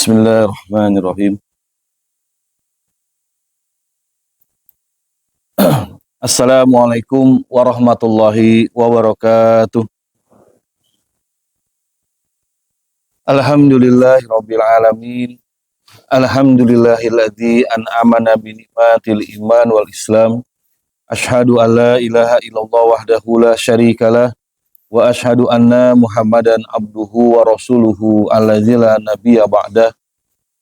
Bismillahirrahmanirrahim. Assalamualaikum warahmatullahi wabarakatuh. Alhamdulillahirabbil alamin. Alhamdulillahilladzi an'amana bi ni'matil iman wal islam. Asyhadu an la ilaha illallah wahdahu la syarikalah wa asyhadu anna Muhammadan abduhu wa rasuluhu allazi la nabiyya ba'dah.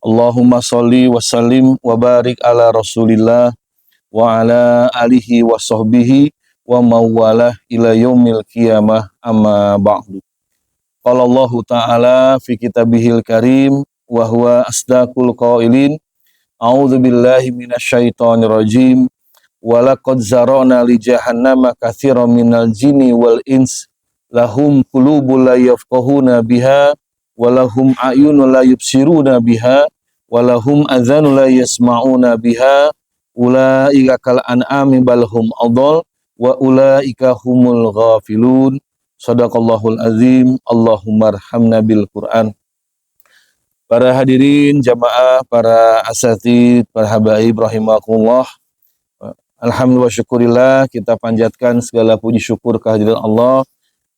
Allahumma sholli wa sallim wa barik ala Rasulillah wa ala alihi wa sahbihi wa mawalah ila yaumil qiyamah amma ba'du. Qala Allah Ta'ala fi kitabihil karim wa huwa asdaqul qailin. A'udzu billahi minasyaitonir rajim. Wa laqad zara'na li jahannama katsiran minal jinni wal ins lahum qulubun la yafqahuna biha walahum a'yunun la yubsiruna biha walahum adhanun la yasma'una biha ulaika kal an'ami bal hum adall wa ulaika humul ghafilun. Shadaqallahul azim. Allahumma arhamna bil Qur'an. Para hadirin jamaah, para asatidz, para habaib rahimakumullah. Alhamdulillah syukurillah, kita panjatkan segala puji syukur kehadiran Allah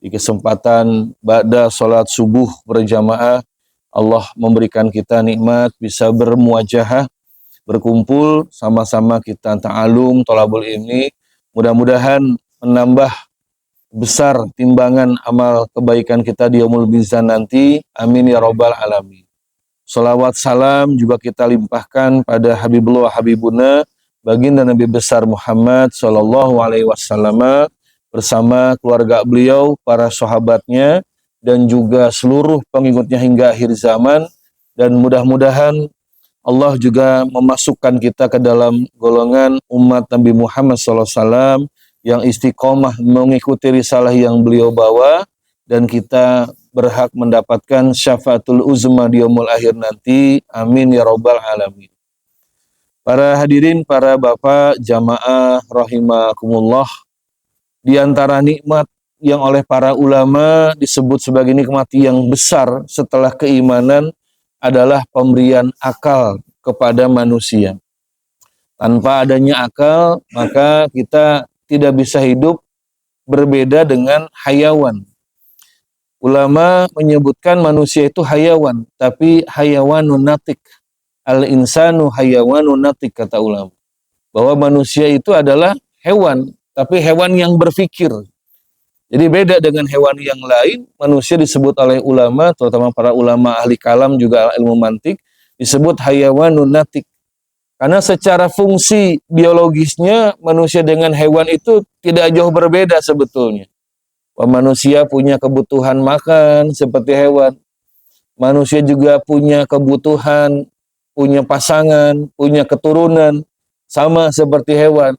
di kesempatan ba'da salat subuh berjamaah. Allah memberikan kita nikmat bisa bermuajahah, berkumpul sama-sama kita ta'alum thalabul ilmi. Mudah-mudahan menambah besar timbangan amal kebaikan kita di yaumul mizan nanti. Amin ya rabbal alamin. Salawat salam juga kita limpahkan pada Habibullah Habibuna, baginda Nabi besar Muhammad sallallahu alaihi wasallam bersama keluarga beliau, para sahabatnya, dan juga seluruh pengikutnya hingga akhir zaman. Dan mudah-mudahan Allah juga memasukkan kita ke dalam golongan umat Nabi Muhammad SAW yang istiqomah mengikuti risalah yang beliau bawa, dan kita berhak mendapatkan syafaatul uzma di yaumul akhir nanti. Amin ya rabbal alamin. Para hadirin, para bapak jamaah rahimakumullah, di antara nikmat yang oleh para ulama disebut sebagai nikmat yang besar setelah keimanan adalah pemberian akal kepada manusia. Tanpa adanya akal, maka kita tidak bisa hidup berbeda dengan hayawan. Ulama menyebutkan manusia itu hayawan, tapi hayawanun natik. Al-insanu hayawanun natik, kata ulama. Bahwa manusia itu adalah hewan, tapi hewan yang berpikir. Jadi beda dengan hewan yang lain. Manusia disebut oleh ulama, terutama para ulama ahli kalam juga ilmu mantik, disebut hayawanun natik. Karena secara fungsi biologisnya manusia dengan hewan itu tidak jauh berbeda sebetulnya. Manusia punya kebutuhan makan seperti hewan. Manusia juga punya kebutuhan, punya pasangan, punya keturunan, sama seperti hewan.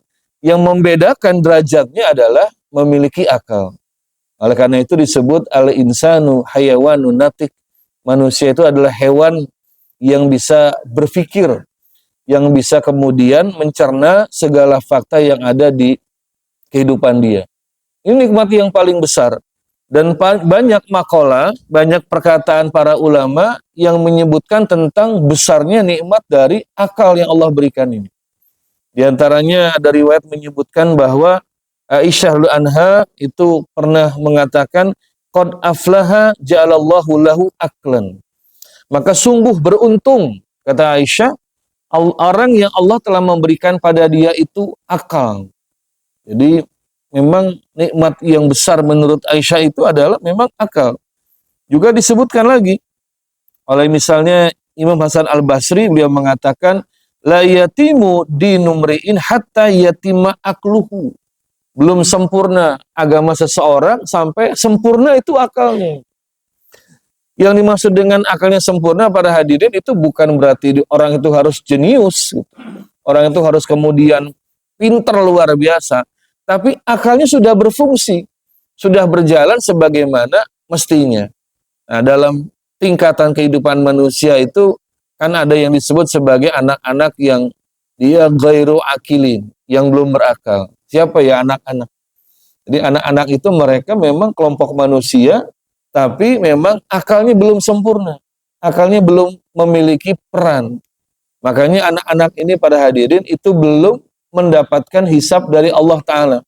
Yang membedakan derajatnya adalah memiliki akal. Oleh karena itu disebut al-insanu hayawanun natik. Manusia itu adalah hewan yang bisa berpikir, yang bisa kemudian mencerna segala fakta yang ada di kehidupan dia. Ini nikmat yang paling besar. Dan banyak makalah, banyak perkataan para ulama yang menyebutkan tentang besarnya nikmat dari akal yang Allah berikan ini. Di antaranya ada riwayat menyebutkan bahwa Aisyah anha itu pernah mengatakan, qad aflaha ja'alallahu lahu aklan. Maka sungguh beruntung, kata Aisyah, orang yang Allah telah memberikan pada dia itu akal. Jadi memang nikmat yang besar menurut Aisyah itu adalah memang akal. Juga disebutkan lagi oleh misalnya Imam Hasan Al-Basri, beliau mengatakan, la yatimu dinumri'in hatta yatima akluhu. Belum sempurna agama seseorang sampai sempurna itu akalnya. Yang dimaksud dengan akalnya sempurna para hadirin itu bukan berarti orang itu harus jenius, orang itu harus kemudian pintar luar biasa, tapi akalnya sudah berfungsi, sudah berjalan sebagaimana mestinya. Nah, dalam tingkatan kehidupan manusia itu kan ada yang disebut sebagai anak-anak yang dia ghairu akilin, yang belum berakal. Siapa ya anak-anak? Jadi anak-anak itu mereka memang kelompok manusia, tapi memang akalnya belum sempurna. Akalnya belum memiliki peran. Makanya anak-anak ini pada hadirin itu belum mendapatkan hisab dari Allah Ta'ala.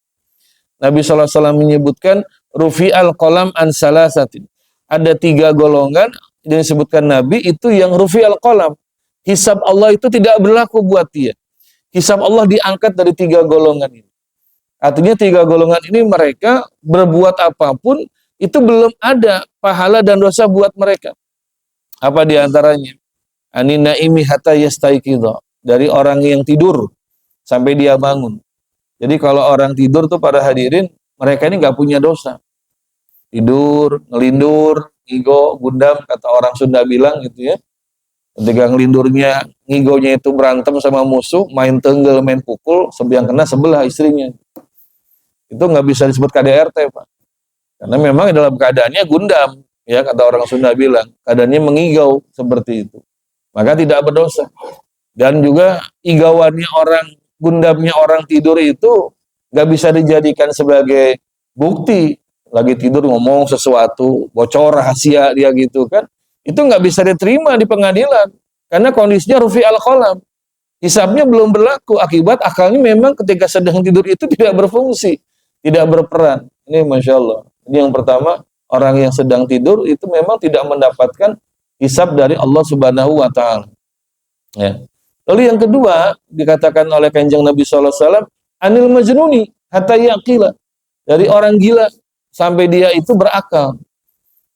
Nabi SAW menyebutkan rufi'al qalam an salasatin. Ada 3 golongan yang disebutkan Nabi itu yang rufi'al qalam. Hisab Allah itu tidak berlaku buat dia. Hisab Allah diangkat dari 3 golongan ini. Artinya 3 golongan ini mereka berbuat apapun itu belum ada pahala dan dosa buat mereka. Apa diantaranya? Ani naimi hatta yastaiqidha, dari orang yang tidur sampai dia bangun. Jadi kalau orang tidur tuh pada hadirin, mereka ini nggak punya dosa. Tidur, ngelindur, ngigo, gundam, kata orang Sunda bilang gitu ya. Ketika ngelindurnya, ngigonya itu berantem sama musuh, main tenggel, main pukul, yang kena sebelah istrinya. Itu nggak bisa disebut KDRT, Pak. Karena memang dalam keadaannya gundam, ya kata orang Sunda bilang, keadaannya mengigau seperti itu. Maka tidak berdosa. Dan juga igauannya orang, gundamnya orang tidur itu nggak bisa dijadikan sebagai bukti. Lagi tidur ngomong sesuatu, bocor rahasia dia gitu kan. Itu nggak bisa diterima di pengadilan. Karena kondisinya rufi al-qalam. Hisabnya belum berlaku. Akibat akalnya memang ketika sedang tidur itu tidak berfungsi. Tidak berperan. Ini Masya Allah. Ini yang pertama, orang yang sedang tidur itu memang tidak mendapatkan hisab dari Allah Subhanahu wa Ta'ala. Ya. Lalu yang kedua dikatakan oleh Kanjeng Nabi SAW, anil majnuni hatta yaqila, dari orang gila sampai dia itu berakal.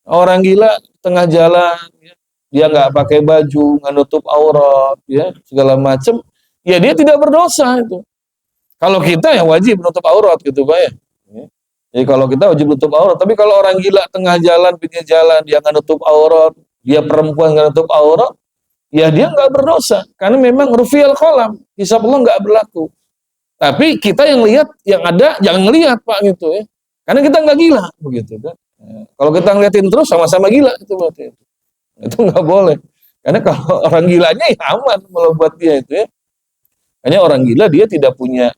Orang gila tengah jalan, ya, dia nggak pakai baju, nggak nutup aurat, ya segala macam, ya dia tidak berdosa itu. Kalau kita yang wajib nutup aurat gitu Pak ya. Jadi kalau kita wajib nutup aurat, tapi kalau orang gila tengah jalan, pinggir jalan, dia nggak nutup aurat, dia perempuan nggak nutup aurat, ya dia nggak berdosa, karena memang rufi'al qalam, hisab Allah nggak berlaku. Tapi kita yang lihat, yang ada jangan ngelihat Pak gitu ya, karena kita nggak gila begitu kan. Kalau kita ngeliatin terus sama-sama gila itu berarti itu nggak boleh, karena kalau orang gilanya ya aman kalau buat dia itu ya. Hanya orang gila dia tidak punya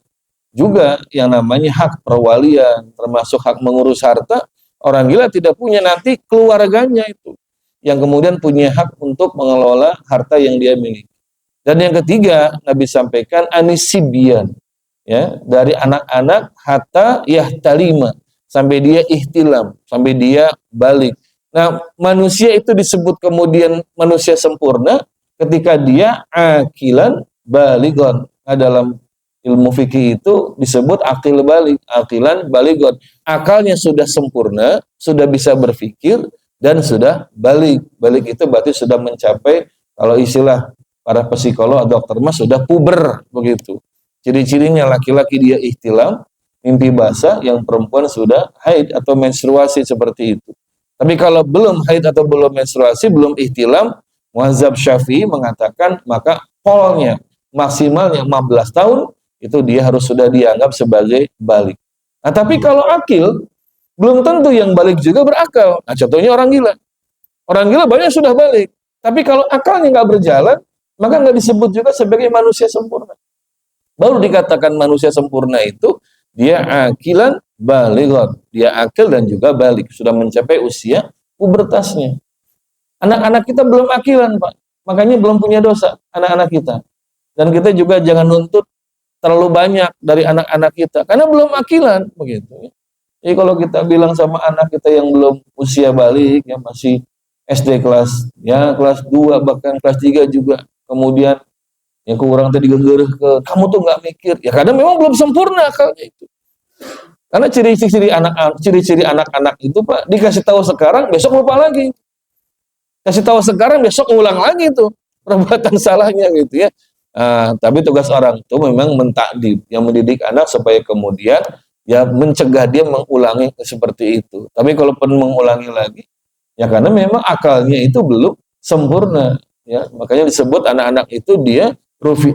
juga yang namanya hak perwalian, termasuk hak mengurus harta. Orang gila tidak punya, nanti keluarganya itu yang kemudian punya hak untuk mengelola harta yang dia miliki. Dan yang ketiga, Nabi sampaikan anisibian, ya, dari anak-anak hatta yahtalima, sampai dia ihtilam, sampai dia balik. Nah, manusia itu disebut kemudian manusia sempurna ketika dia akilan baligon. Nah, dalam ilmu fikih itu disebut akil balik, akilan baligon. Akalnya sudah sempurna, sudah bisa berpikir, dan sudah balik. Balik itu berarti sudah mencapai, kalau istilah para psikolog atau dokter mas, sudah puber begitu. Ciri-cirinya laki-laki dia ihtilam, mimpi basah, yang perempuan sudah haid atau menstruasi seperti itu. Tapi kalau belum haid atau belum menstruasi, belum ihtilam, mazhab Syafi'i mengatakan maka polnya maksimalnya 15 tahun itu dia harus sudah dianggap sebagai balik. Nah, tapi kalau akil, belum tentu yang balik juga berakal. Nah, contohnya orang gila. Orang gila banyak sudah balik. Tapi kalau akalnya nggak berjalan, maka nggak disebut juga sebagai manusia sempurna. Baru dikatakan manusia sempurna itu, dia akilan balighon. Dia akil dan juga balik. Sudah mencapai usia pubertasnya. Anak-anak kita belum akilan, Pak. Makanya belum punya dosa, anak-anak kita. Dan kita juga jangan nuntut terlalu banyak dari anak-anak kita, karena belum akilan begitu. Jadi kalau kita bilang sama anak kita yang belum usia balik, yang masih SD kelas 2 bahkan kelas 3 juga, kemudian yang kurang tadi gegere ke kamu tuh nggak mikir, ya karena memang belum sempurna akalnya itu. Karena ciri-ciri anak-anak itu Pak, dikasih tahu sekarang besok lupa lagi, kasih tahu sekarang besok ulang lagi tuh perbuatan salahnya gitu ya. Tapi tugas orang itu memang mentakdib, yang mendidik anak supaya kemudian ya mencegah dia mengulangi seperti itu. Tapi kalaupun mengulangi lagi, ya karena memang akalnya itu belum sempurna, ya makanya disebut anak-anak itu dia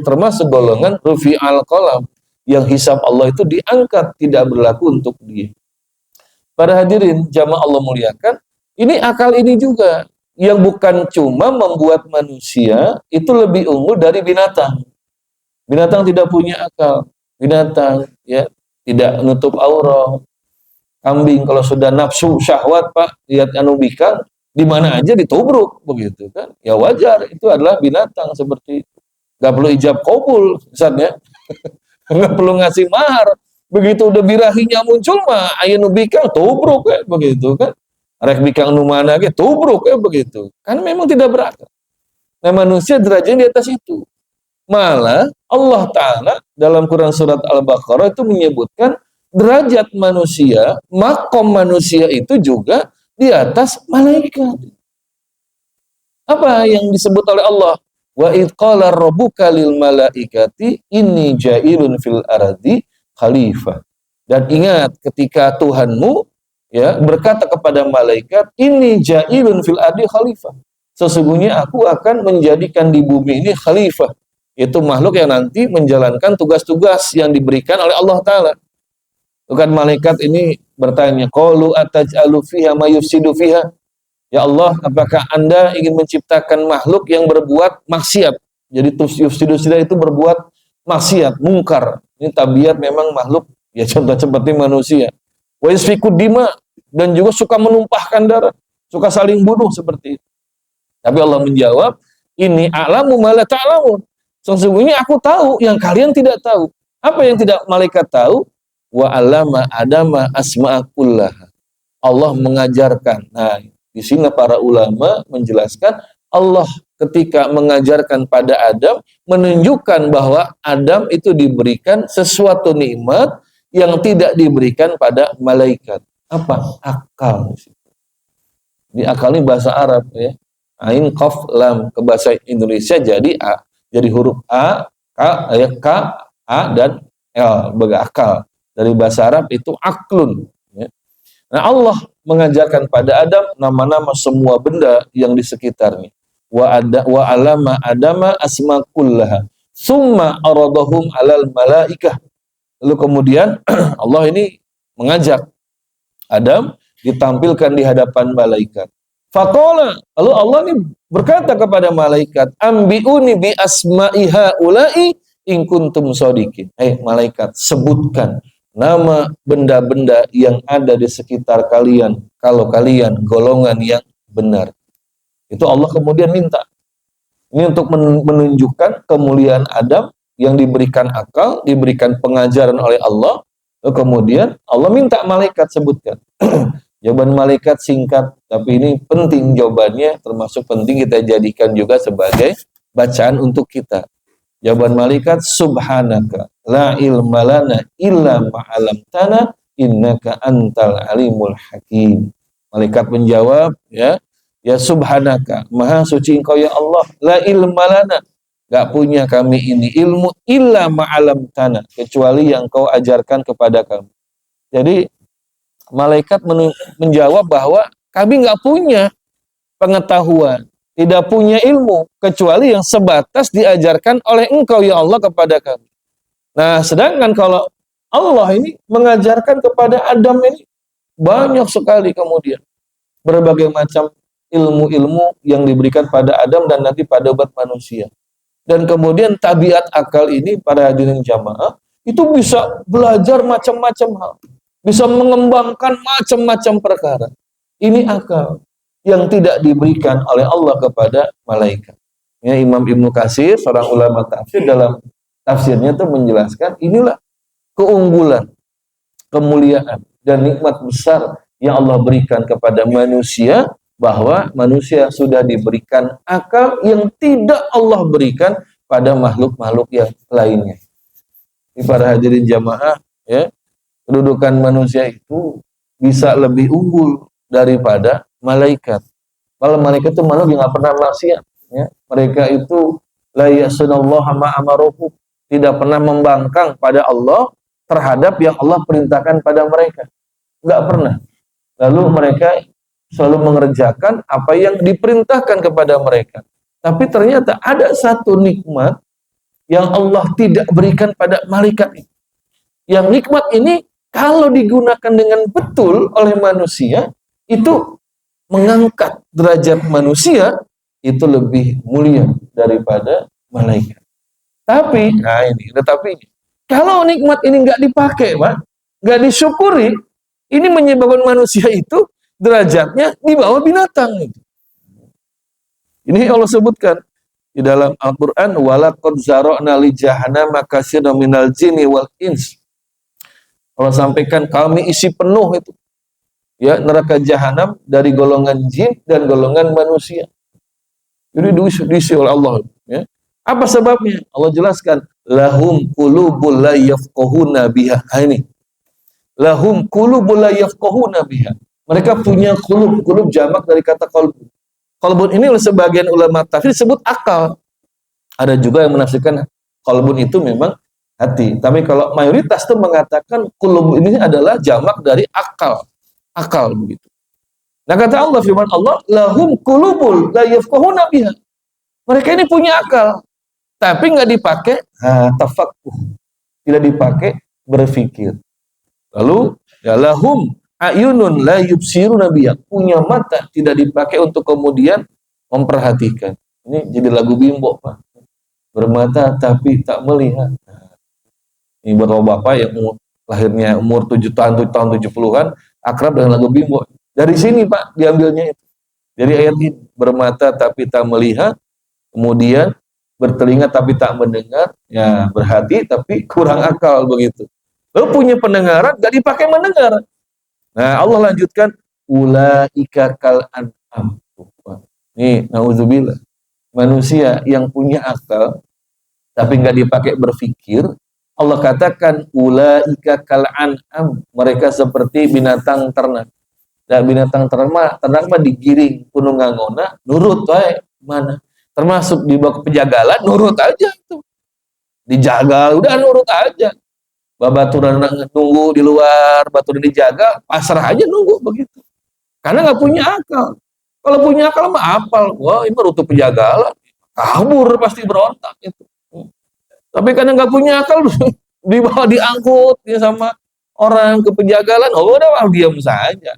termasuk golongan rufi al-qalam, yang hisab Allah itu diangkat, tidak berlaku untuk dia. Para hadirin jamaah Allah muliakan, ini akal ini juga yang bukan cuma membuat manusia itu lebih unggul dari binatang. Binatang tidak punya akal. Binatang ya tidak nutup aurat. Kambing kalau sudah nafsu syahwat Pak, lihat anu bikang, di mana aja ditubruk begitu kan. Ya wajar, itu adalah binatang seperti itu. Gak perlu ijab kabul misalnya. Gak perlu ngasih mahar. Begitu udah birahinya muncul mah aya nu bikang tubruk ya begitu kan. Rek bikang nu mana ge tubruk ya begitu. Kan memang tidak berakal. Nah, manusia derajatnya di atas itu. Malah Allah Ta'ala dalam Quran surat Al-Baqarah itu menyebutkan derajat manusia, makom manusia itu juga di atas malaikat. Apa yang disebut oleh Allah? Wa id qala rabbuka lil malaikati inni ja'ilun fil ardi khalifah. Dan ingat ketika Tuhanmu ya berkata kepada malaikat, inni ja'ilun fil ardi khalifah. Sesungguhnya aku akan menjadikan di bumi ini khalifah. Itu makhluk yang nanti menjalankan tugas-tugas yang diberikan oleh Allah Ta'ala. Bukan malaikat ini bertanya, qalu ataj'alu fiha ma yufsidu fiha. Ya Allah, apakah Anda ingin menciptakan makhluk yang berbuat maksiat? Jadi yufsidu itu berbuat maksiat, mungkar. Ini tabiat memang makhluk, ya contoh seperti manusia. Wa yasfiku dima, dan juga suka menumpahkan darah, suka saling bunuh seperti itu. Tapi Allah menjawab, ini a'lamu ma la ta'lamun. Sesungguhnya aku tahu yang kalian tidak tahu. Apa yang tidak malaikat tahu? Wa 'allama adama asma'a kullaha. Allah mengajarkan. Nah, di sini para ulama menjelaskan Allah ketika mengajarkan pada Adam menunjukkan bahwa Adam itu diberikan sesuatu nikmat yang tidak diberikan pada malaikat. Apa? Akal. Di akal ini bahasa Arab ya. Ain, qaf, lam. Ke bahasa Indonesia jadi A. Jadi huruf A, K, A, dan L. Sebagai akal. Dari bahasa Arab itu aklun. Ya. Nah Allah mengajarkan pada Adam nama-nama semua benda yang di sekitarnya. Wa alama adama asma kullaha. Summa aradahum alal malaikah. Lalu kemudian Allah ini mengajak Adam ditampilkan di hadapan malaikat. Faqala, lalu Allah ini berkata kepada malaikat, ambiuni bi asma'i haula'i in kuntum shadiqin. Malaikat, sebutkan nama benda-benda yang ada di sekitar kalian kalau kalian golongan yang benar. Itu Allah kemudian minta. Ini untuk menunjukkan kemuliaan Adam yang diberikan akal, diberikan pengajaran oleh Allah. Lalu kemudian Allah minta malaikat sebutkan. Jawaban malaikat singkat, tapi ini penting jawabannya, termasuk penting kita jadikan juga sebagai bacaan untuk kita. Jawaban malaikat, subhanaka la ilma lana illa ma'alamtana innaka antal alimul hakim. Malaikat menjawab, ya subhanaka, maha suci engkau ya Allah, la ilma lana, gak punya kami ini ilmu illa ma'alamtana, kecuali yang kau ajarkan kepada kami. Jadi malaikat menjawab bahwa kami gak punya pengetahuan, tidak punya ilmu, kecuali yang sebatas diajarkan oleh engkau ya Allah kepada kami. Nah, sedangkan kalau Allah ini mengajarkan kepada Adam ini banyak sekali kemudian berbagai macam ilmu-ilmu yang diberikan pada Adam dan nanti pada umat manusia. Dan kemudian tabiat akal ini para hadirin jamaah itu bisa belajar macam-macam hal, bisa mengembangkan macam-macam perkara. Ini akal yang tidak diberikan oleh Allah kepada malaikat. Ya, Imam Ibnu Katsir, seorang ulama tafsir, dalam tafsirnya itu menjelaskan inilah keunggulan, kemuliaan dan nikmat besar yang Allah berikan kepada manusia, bahwa manusia sudah diberikan akal yang tidak Allah berikan pada makhluk-makhluk yang lainnya. Para hadirin jamaah, ya, kedudukan manusia itu bisa lebih unggul daripada malaikat. Kalau malaikat itu makhluk yang nggak pernah maksiat, ya. Mereka itu la ya'sunallaha ma amaruhu, tidak pernah membangkang pada Allah terhadap yang Allah perintahkan pada mereka. Nggak pernah. Lalu mereka selalu mengerjakan apa yang diperintahkan kepada mereka. Tapi ternyata ada satu nikmat yang Allah tidak berikan pada malaikat ini. Yang nikmat ini kalau digunakan dengan betul oleh manusia, itu mengangkat derajat manusia itu lebih mulia daripada malaikat. Tapi, nah ini, tetapi kalau nikmat ini nggak dipakai, Pak, nggak disyukuri, ini menyebabkan manusia itu derajatnya di bawah binatang. Ini Allah sebutkan di dalam Al-Quran, walaqad zara'na li jahannama katsiran minal jinni wal ins. Allah sampaikan kami isi penuh itu ya neraka jahanam dari golongan jin dan golongan manusia. Jadi diisi oleh Allah ya. Apa sebabnya? Allah jelaskan, lahum qulubul la yafqahuna biha. Ini lahum qulubul la yafqahuna biha. Mereka punya qulub jamak dari kata qalb. Qalbun ini oleh sebagian ulama tafsir disebut akal. Ada juga yang menafsirkan qalbun itu memang hati. Tapi kalau mayoritas itu mengatakan qulub ini adalah jamak dari akal. Akal begitu. Nah kata Allah, firman Allah, lahum qulubul la yafqahuna biha. Mereka ini punya akal, tapi nggak dipakai tafaqquh. Tidak dipakai berpikir. Lalu ya lahum ayunun la yubsiruna biha. Punya mata tidak dipakai untuk kemudian memperhatikan. Ini jadi lagu Bimbo, Pak. Bermata tapi tak melihat. Ini buat bapak yang lahirnya umur 7 tahun 70-an, akrab dengan lagu Bimbo. Dari sini Pak diambilnya itu. Dari ayat ini, bermata tapi tak melihat, kemudian bertelinga tapi tak mendengar, ya berhati tapi kurang akal begitu. Lalu punya pendengaran gak dipakai mendengar. Nah Allah lanjutkan, ulaika kal an'am. Nih, nauzubillah. Manusia yang punya akal tapi nggak dipakai berpikir, Allah katakan ulaika kal an'am. Mereka seperti binatang ternak. Dan binatang ternak mah digiring kuno ngangona, nurut wae mana. Termasuk dibawa ke penjagalan, nurut aja tuh. Dijaga, udah nurut aja. Babaturan nunggu di luar, baturan dijaga, pasrah aja nunggu begitu. Karena nggak punya akal. Kalau punya akal mah apal. Wah, ini rute penjagalan. Kabur pasti berontak itu. Tapi karena nggak punya akal, dibawa diangkut ya sama orang ke penjagalan, oh udah diam saja.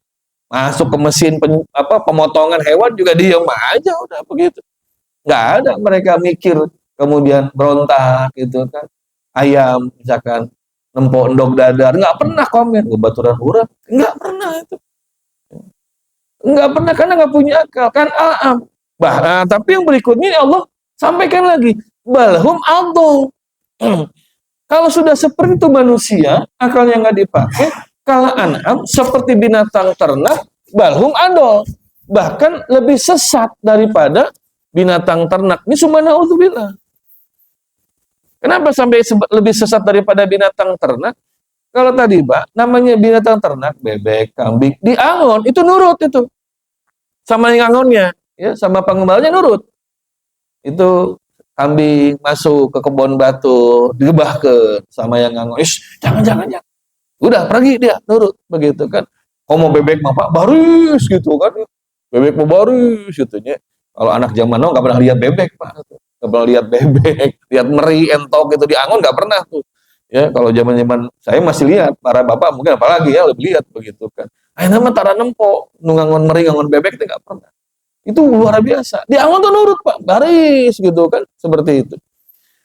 Masuk ke mesin pemotongan hewan juga diam aja, udah begitu. Nggak ada mereka mikir kemudian berontak gitu kan. Ayam misalkan nempok endog dadar, nggak pernah komen baturan urang, nggak pernah itu. Nggak pernah karena nggak punya akal kan. Tapi yang berikutnya Allah sampaikan lagi, balhum adol. Kalau sudah seperti itu manusia, akalnya nggak dipakai, kala an'am seperti binatang ternak, balhum adol. Bahkan lebih sesat daripada binatang ternak. Ini subhanallah. Kenapa sampai lebih sesat daripada binatang ternak? Kalau tadi Pak, namanya binatang ternak, bebek, kambing, diangon, itu nurut itu. Sama yang angonnya, ya, sama pengembalanya nurut. Itu kambing masuk ke kebun batu, digebahkan sama yang ngangon. Jangan. Udah pergi dia, nurut begitu kan. Mau bebek mah Pak, baris gitu kan. Bebek mau baris gitu nya. Kalau anak zaman now nggak pernah lihat bebek Pak. Nggak pernah lihat bebek, lihat meri, entok gitu diangon nggak pernah tuh. Ya, kalau zaman-zaman saya masih lihat, para bapak mungkin apalagi ya lebih lihat begitu kan. Nama tara nempo, nungangon meri, ngangon bebek itu nggak pernah. Itu luar biasa. Diangon tuh nurut Pak, baris gitu kan, seperti itu.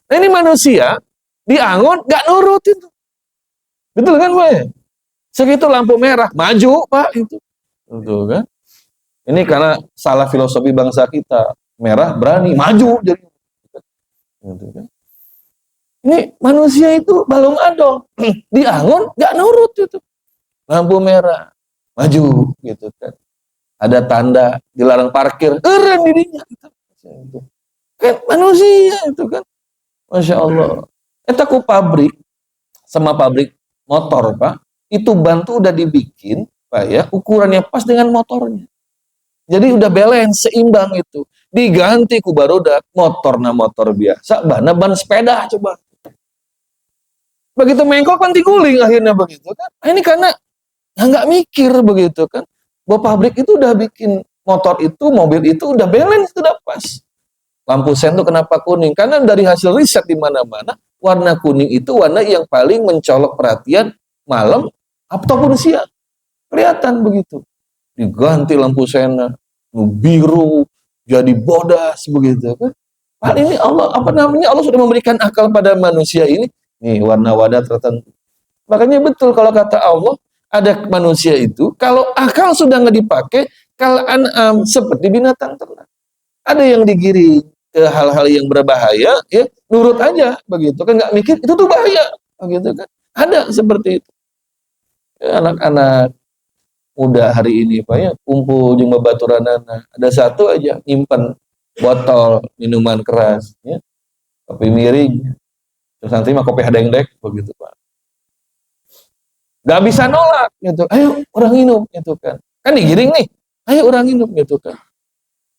Nah ini manusia, diangon nggak nurut itu. Betul kan Pak? Segitu lampu merah, maju Pak itu. Betul kan? Ini karena salah filosofi bangsa kita. Merah berani, maju jadi. Gitu kan? Ini manusia itu balung adol, diangon nggak nurut itu, lampu merah, maju gitu kan, ada tanda dilarang parkir, keren dirinya, gitu. Kan manusia itu kan, masya Allah. Kita ku pabrik sama pabrik motor Pak, itu bantu udah dibikin Pak ya, ukurannya pas dengan motornya, jadi udah balance seimbang itu, diganti ku barudak motor biasa, ban sepeda coba. Begitu mengkok kan diguling akhirnya begitu kan. Ini karena nggak mikir begitu kan. Bahwa pabrik itu udah bikin motor itu, mobil itu udah balance, udah pas. Lampu sen itu kenapa kuning? Karena dari hasil riset di mana-mana, warna kuning itu warna yang paling mencolok perhatian malam ataupun siang. Kelihatan begitu. Diganti lampu sena, biru, jadi bodas begitu kan. Hal ini Allah Allah sudah memberikan akal pada manusia ini. Nih warna-warna tertentu. Makanya betul kalau kata Allah, ada manusia itu kalau akal sudah nggak dipakai, kalau seperti binatang ternak. Ada yang digiring ke hal-hal yang berbahaya, ya nurut aja begitu kan, nggak mikir itu tuh bahaya, begitu kan. Ada seperti itu. Ya, anak-anak muda hari ini Pak ya, kumpul jeung babaturanana. Ada satu aja nyimpen botol minuman keras, ya, kopi miring, terus nanti mah kopi hadengdek begitu Pak. Gak bisa nolak gitu. Ayo orang minum gitu kan. Kan digiring nih. Ayo orang minum gitu kan.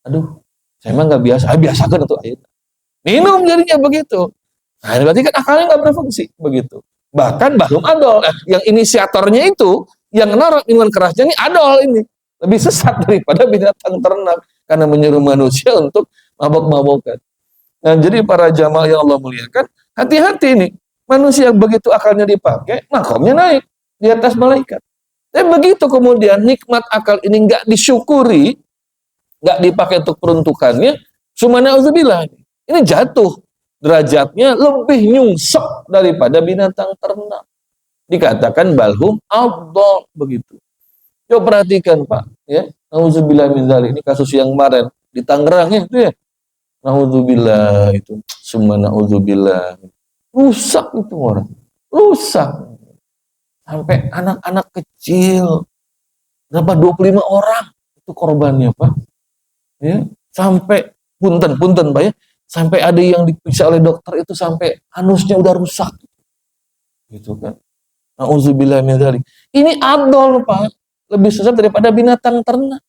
Aduh, saya mah nggak biasa. Ah, biasakan tuh ayo. Minum jadinya begitu. Nah, berarti kan akalnya nggak berfungsi begitu. Bahkan belum adol. Yang inisiatornya itu, yang naruh minuman kerasnya ini adol ini. Lebih sesat daripada binatang ternak. Karena menyuruh manusia untuk mabok-mabokan. Nah, jadi para jamaah yang Allah muliakan, hati-hati nih. Manusia begitu akalnya dipakai, makomnya naik di atas malaikat. Tapi begitu kemudian nikmat akal ini nggak disyukuri, nggak dipakai untuk peruntukannya, subhanallah, ini jatuh derajatnya lebih nyungsep daripada binatang ternak. Dikatakan balhum afdal begitu. Coba perhatikan Pak, ya. Nauzubillah min dzalik, ini kasus yang kemarin di Tangerang ya, itu ya. Nauzubillah itu, summa nauzubillah. Rusak itu orang, rusak. Sampai anak-anak kecil, berapa 25 orang itu korbannya Pak. Ya, sampai punten Pak ya, sampai ada yang diperiksa oleh dokter itu sampai anusnya udah rusak. Gitu kan. Nauzubillah min dzalik. Ini adol Pak, lebih sesat daripada binatang ternak.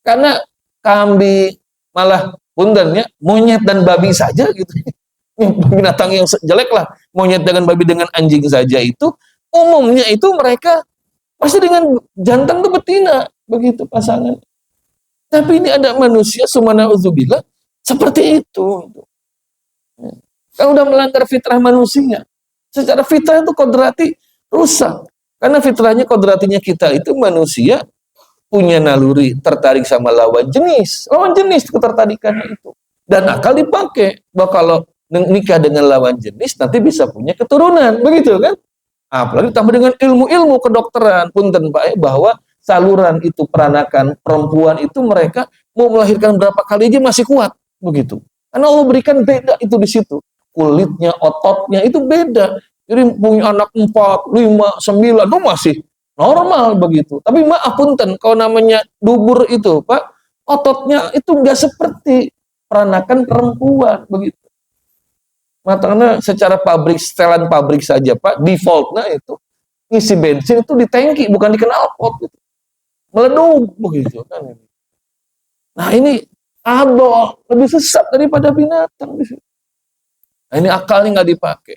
Karena kambing malah punten ya, monyet dan babi saja gitu. Binatang yang jelek lah, monyet dengan babi dengan anjing saja itu umumnya itu mereka pasti dengan jantan tuh betina begitu pasangan. Tapi ini ada manusia subhanallah seperti itu. Kalau udah melanggar fitrah manusia, secara fitrah itu kodrati rusak. Karena fitrahnya kodratinya kita itu manusia punya naluri tertarik sama lawan jenis ketertarikannya itu. Dan akal dipakai bahwa kalau nikah dengan lawan jenis nanti bisa punya keturunan, begitu kan? Apalagi tambah dengan ilmu-ilmu kedokteran, punten Pak, bahwa saluran itu peranakan perempuan itu mereka mau melahirkan berapa kali aja masih kuat, begitu. Karena Allah berikan beda itu di situ. Kulitnya, ototnya itu beda. Jadi punya anak 4, 5, 9 itu masih normal begitu. Tapi maaf punten, kalau namanya dubur itu Pak, ototnya itu enggak seperti peranakan perempuan begitu. Makanya secara pabrik, setelan pabrik saja Pak, defaultnya itu isi bensin itu di tangki, bukan di knalpot gitu. Meleduk begitu kan. Nah ini adol, lebih sesat daripada binatang. Nah ini akalnya nggak dipakai.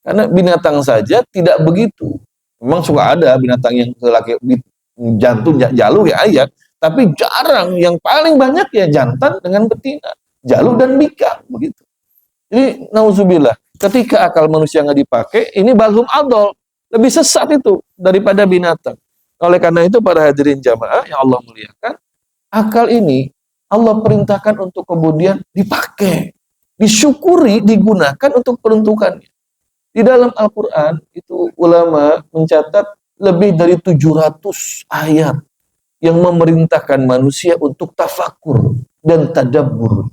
Karena binatang saja tidak begitu. Memang suka ada binatang yang laki jantung jalu ya ayat, tapi jarang. Yang paling banyak ya jantan dengan betina, jalu dan bika begitu. Jadi nauzubillah, ketika akal manusia nggak dipakai, ini balhum adol, lebih sesat itu daripada binatang. Oleh karena itu para hadirin jamaah yang Allah muliakan, akal ini Allah perintahkan untuk kemudian dipakai, disyukuri, digunakan untuk peruntukannya. Di dalam Al-Quran itu ulama mencatat lebih dari 700 ayat yang memerintahkan manusia untuk tafakur dan tadabbur.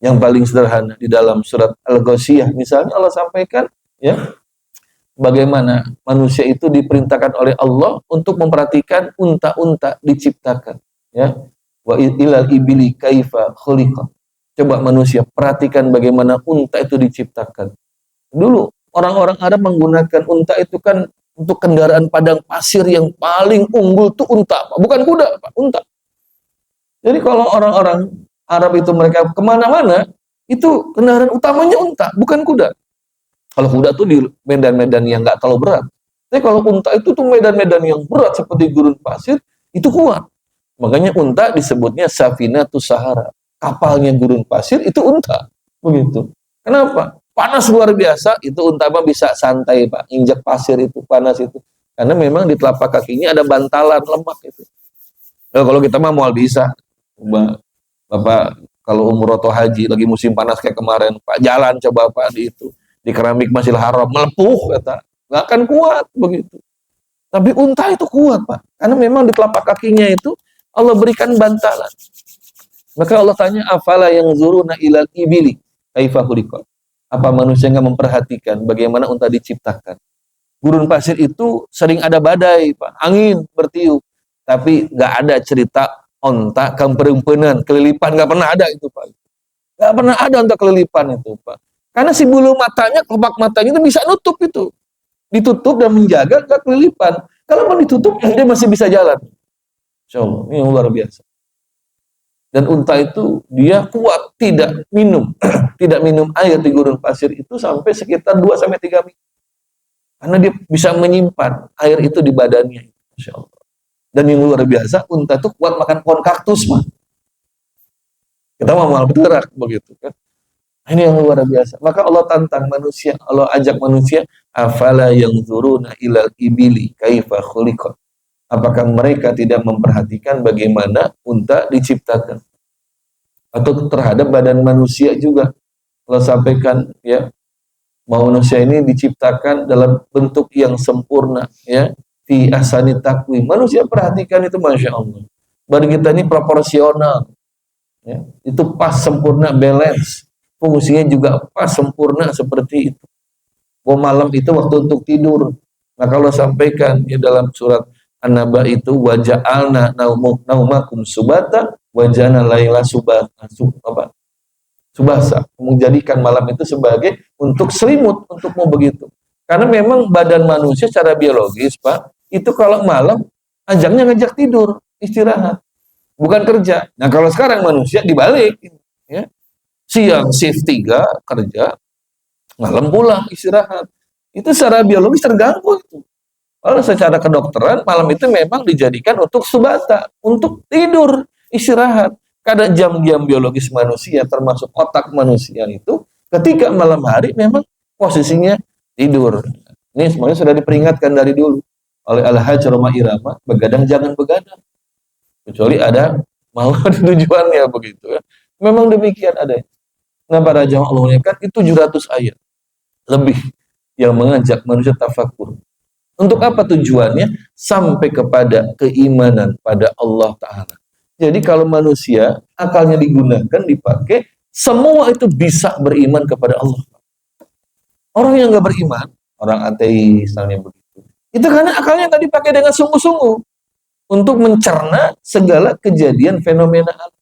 Yang paling sederhana di dalam surat Al-Ghasyiyah misalnya Allah sampaikan ya bagaimana manusia itu diperintahkan oleh Allah untuk memperhatikan unta-unta diciptakan ya, wa ilal ibili kaifa khuliqat. Coba manusia perhatikan bagaimana unta itu diciptakan. Dulu orang-orang Arab menggunakan unta itu kan untuk kendaraan padang pasir yang paling unggul tuh unta, bukan kuda Pak, unta. Jadi kalau orang-orang Arab itu mereka kemana-mana, itu kendaraan utamanya unta, bukan kuda. Kalau kuda tuh di medan-medan yang nggak terlalu berat. Tapi kalau unta itu tuh medan-medan yang berat seperti gurun pasir, itu kuat. Makanya unta disebutnya Safinatus Sahara. Kapalnya gurun pasir itu unta. Begitu. Kenapa? Panas luar biasa, itu unta mah bisa santai Pak, injak pasir itu panas itu. Karena memang di telapak kakinya ada bantalan lemak itu. Nah, kalau kita mah mual bisa. Bapak kalau umroh atau haji lagi musim panas kayak kemarin Pak, jalan coba Pak di keramik Masjidil Haram melepuh kata, nggak akan kuat begitu. Tapi unta itu kuat Pak, karena memang di telapak kakinya itu Allah berikan bantalan. Maka Allah tanya, afala yang zuruna ilal ibili kaifa khuliqat. Apa manusia nggak memperhatikan bagaimana unta diciptakan? Gurun pasir itu sering ada badai, Pak, angin bertiup, tapi nggak ada cerita onta kamperempenan, kelilipan, nggak pernah ada itu, Pak. Nggak pernah ada onta kelilipan itu, Pak. Karena si bulu matanya, kelopak matanya itu bisa nutup itu, ditutup dan menjaga nggak kelilipan. Kalau mau ditutup, dia masih bisa jalan. Insya Allah, ini yang luar biasa. Dan unta itu dia kuat, tidak minum, tidak minum air di gurun pasir itu sampai sekitar 2 sampai 3 minggu. Karena dia bisa menyimpan air itu di badannya. Insya Allah. Dan yang luar biasa, unta itu kuat makan pohon kaktus, Pak. Kita mau malah bergerak begitu kan. Ini yang luar biasa. Maka Allah tantang manusia, Allah ajak manusia, afala yanzuruna ilal ibili kaifa khuliqat. Apakah mereka tidak memperhatikan bagaimana unta diciptakan? Atau terhadap badan manusia juga. Allah sampaikan ya, manusia ini diciptakan dalam bentuk yang sempurna ya, fi ahsani taqwim. Manusia perhatikan itu, Masya Allah. Badan kita ini proporsional ya, itu pas, sempurna, balance. Fungsinya juga pas, sempurna seperti itu. Malam itu waktu untuk tidur. Maka Allah sampaikan ya dalam surat An-Naba itu, waja'alna naumakum subata waja'alna laila subasa, menjadikan malam itu sebagai untuk selimut untukmu begitu. Karena memang badan manusia secara biologis, Pak, itu kalau malam ajaknya ngajak tidur, istirahat, bukan kerja. Nah, kalau sekarang manusia dibalik ya. Siang shift 3 kerja, malam pulang istirahat. Itu secara biologis terganggu itu. Kalau secara kedokteran, malam itu memang dijadikan untuk subata, untuk tidur, istirahat. Karena jam-jam biologis manusia, termasuk otak manusia itu, ketika malam hari memang posisinya tidur. Ini semuanya sudah diperingatkan dari dulu oleh Al-Hajj Roma Irama, begadang jangan begadang. Kecuali ada mau ada tujuannya begitu ya. Memang demikian ada. Nah, para jamaah Allah kan itu 700 ayat lebih yang mengajak manusia tafakur. Untuk apa tujuannya? Sampai kepada keimanan pada Allah Ta'ala. Jadi kalau manusia akalnya digunakan, dipakai, semua itu bisa beriman kepada Allah. Orang yang nggak beriman, orang ateis misalnya begitu, itu karena akalnya nggak dipakai dengan sungguh-sungguh untuk mencerna segala kejadian fenomena alam.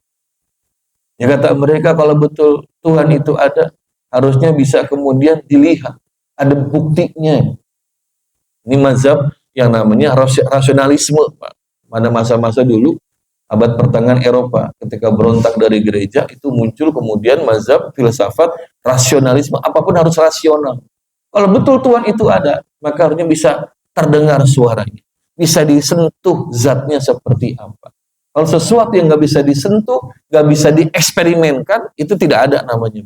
Ya kata mereka, kalau betul Tuhan itu ada, harusnya bisa kemudian dilihat, ada buktinya. Ini mazhab yang namanya rasionalisme, Pak. Pada masa-masa dulu, abad pertengahan Eropa, ketika berontak dari gereja, itu muncul kemudian mazhab filsafat rasionalisme. Apapun harus rasional. Kalau betul Tuhan itu ada, maka harusnya bisa terdengar suaranya. Bisa disentuh zatnya seperti apa. Kalau sesuatu yang nggak bisa disentuh, nggak bisa dieksperimenkan, itu tidak ada namanya.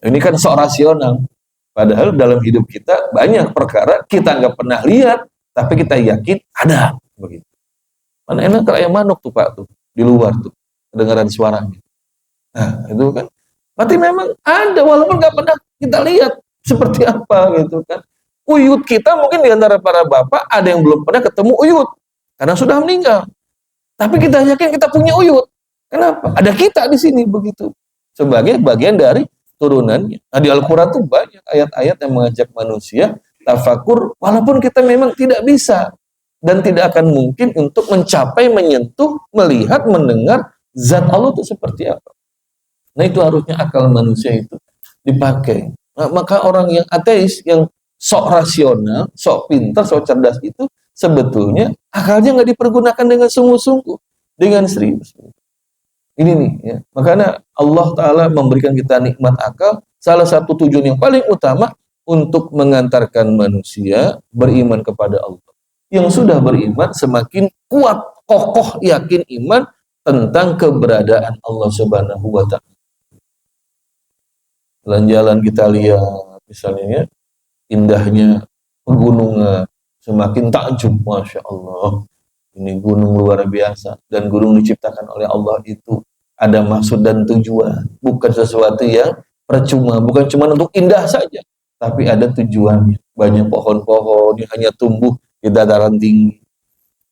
Ini kan sok rasional. Padahal dalam hidup kita banyak perkara kita nggak pernah lihat, tapi kita yakin ada begitu. Mana enak kayak manuk tuh, Pak, tuh di luar tuh kedengaran suaranya. Nah itu kan, berarti memang ada walaupun nggak pernah kita lihat seperti apa gitu kan. Uyut kita mungkin di antara para bapak ada yang belum pernah ketemu uyut karena sudah meninggal. Tapi kita yakin kita punya uyut. Kenapa? Ada kita di sini begitu sebagai bagian dari turunannya. Nah, di Al-Quran tuh banyak ayat-ayat yang mengajak manusia tafakur, walaupun kita memang tidak bisa dan tidak akan mungkin untuk mencapai, menyentuh, melihat, mendengar zat Allah itu seperti apa. Nah, itu harusnya akal manusia itu dipakai. Nah, maka orang yang ateis, yang sok rasional, sok pintar, sok cerdas itu sebetulnya akalnya nggak dipergunakan dengan sungguh-sungguh, dengan serius. Ini nih ya. Makanya Allah Ta'ala memberikan kita nikmat akal, salah satu tujuan yang paling utama untuk mengantarkan manusia beriman kepada Allah. Yang sudah beriman semakin kuat, kokoh, yakin iman tentang keberadaan Allah Subhanahu wa Ta'ala. Jalan-jalan kita lihat misalnya ya, indahnya pegunungan, semakin takjub, Masya Allah. Ini gunung luar biasa, dan gunung diciptakan oleh Allah itu ada maksud dan tujuan, bukan sesuatu yang percuma, bukan cuma untuk indah saja, tapi ada tujuannya. Banyak pohon-pohon yang hanya tumbuh di dataran tinggi,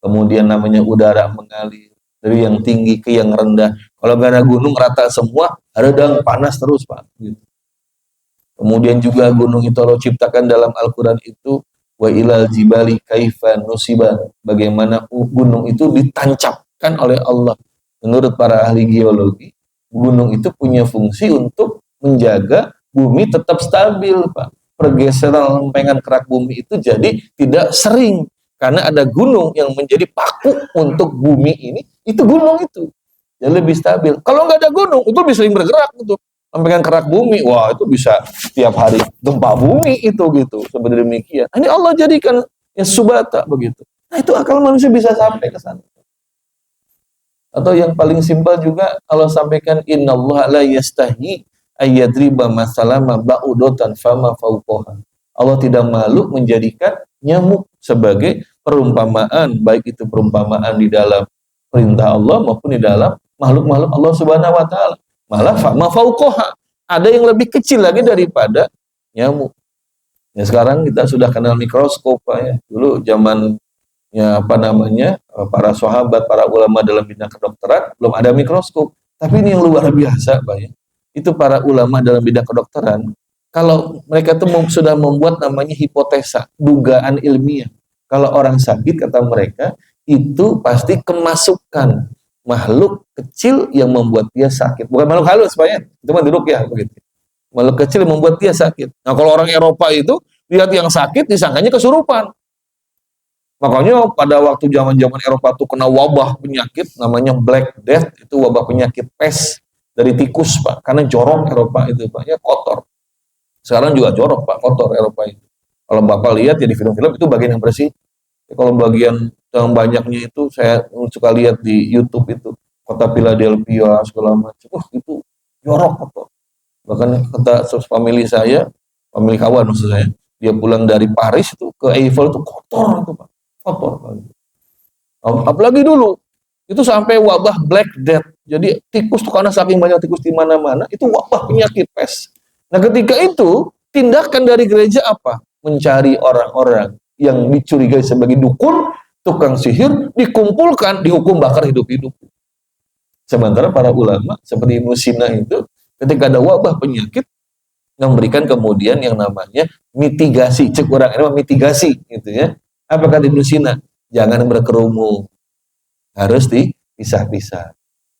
kemudian namanya udara mengalir dari yang tinggi ke yang rendah. Kalau nggak ada gunung rata semua, ada panas terus Pak. Gitu. Kemudian juga gunung itu Allah ciptakan dalam Al-Quran itu wa ilal jibali kaifa nusiba, bagaimana gunung itu ditancapkan oleh Allah. Menurut para ahli geologi, gunung itu punya fungsi untuk menjaga bumi tetap stabil Pak. Pergeseran lempengan kerak bumi itu jadi tidak sering, karena ada gunung yang menjadi paku untuk bumi ini, itu gunung itu jadi lebih stabil. Kalau nggak ada gunung, itu bisa sering bergerak gitu. Lempengan kerak bumi, wah itu bisa tiap hari gempa bumi itu gitu. Seperti demikian. Ini Allah jadikan ya subata begitu. Nah itu akal manusia bisa sampai ke sana. Atau yang paling simpel juga Allah sampaikan innallaha la yastahi ayyadriba masalama ba'udatan fama fauqaha. Allah tidak malu menjadikan nyamuk sebagai perumpamaan, baik itu perumpamaan di dalam perintah Allah maupun di dalam makhluk-makhluk Allah Subhanahu wa taala. Malah fama fauqaha, ada yang lebih kecil lagi daripada nyamuk. Ya sekarang kita sudah kenal mikroskop Pak ya. Dulu zaman ya apa namanya para sahabat, para ulama dalam bidang kedokteran belum ada mikroskop. Tapi ini yang luar biasa Pak ya. Itu para ulama dalam bidang kedokteran, kalau mereka tuh sudah membuat namanya hipotesa, dugaan ilmiah. Kalau orang sakit kata mereka itu pasti kemasukan makhluk kecil yang membuat dia sakit. Bukan makhluk halus Pak ya. Itu mah duduk ya begitu. Makhluk kecil yang membuat dia sakit. Nah, kalau orang Eropa itu lihat yang sakit disangkanya kesurupan. Makanya pada waktu zaman-zaman Eropa tuh kena wabah penyakit namanya Black Death, itu wabah penyakit pes dari tikus Pak, karena jorok Eropa itu Pak, ya kotor. Sekarang juga jorok Pak, kotor Eropa itu. Kalau Bapak lihat ya di film-film itu bagian yang bersih. Kalau bagian yang banyaknya itu saya suka lihat di YouTube itu kota Philadelphia segala macam, itu jorok kotor. Bahkan kata family saya, family kawan maksud saya, dia pulang dari Paris itu ke Eiffel itu kotor itu Pak, kotor. Apalagi dulu itu sampai wabah Black Death. Jadi tikus tuh karena saking banyak tikus di mana-mana, itu wabah penyakit pes. Nah ketika itu tindakan dari gereja apa? Mencari orang-orang yang dicurigai sebagai dukun, tukang sihir, dikumpulkan, dihukum bakar hidup-hidup. Sementara para ulama seperti Ibnu Sina itu ketika ada wabah penyakit memberikan kemudian yang namanya mitigasi, cek orang ini mitigasi gitu ya. Apa kata Ibnu Sina? Jangan berkerumun, harus dipisah-pisah.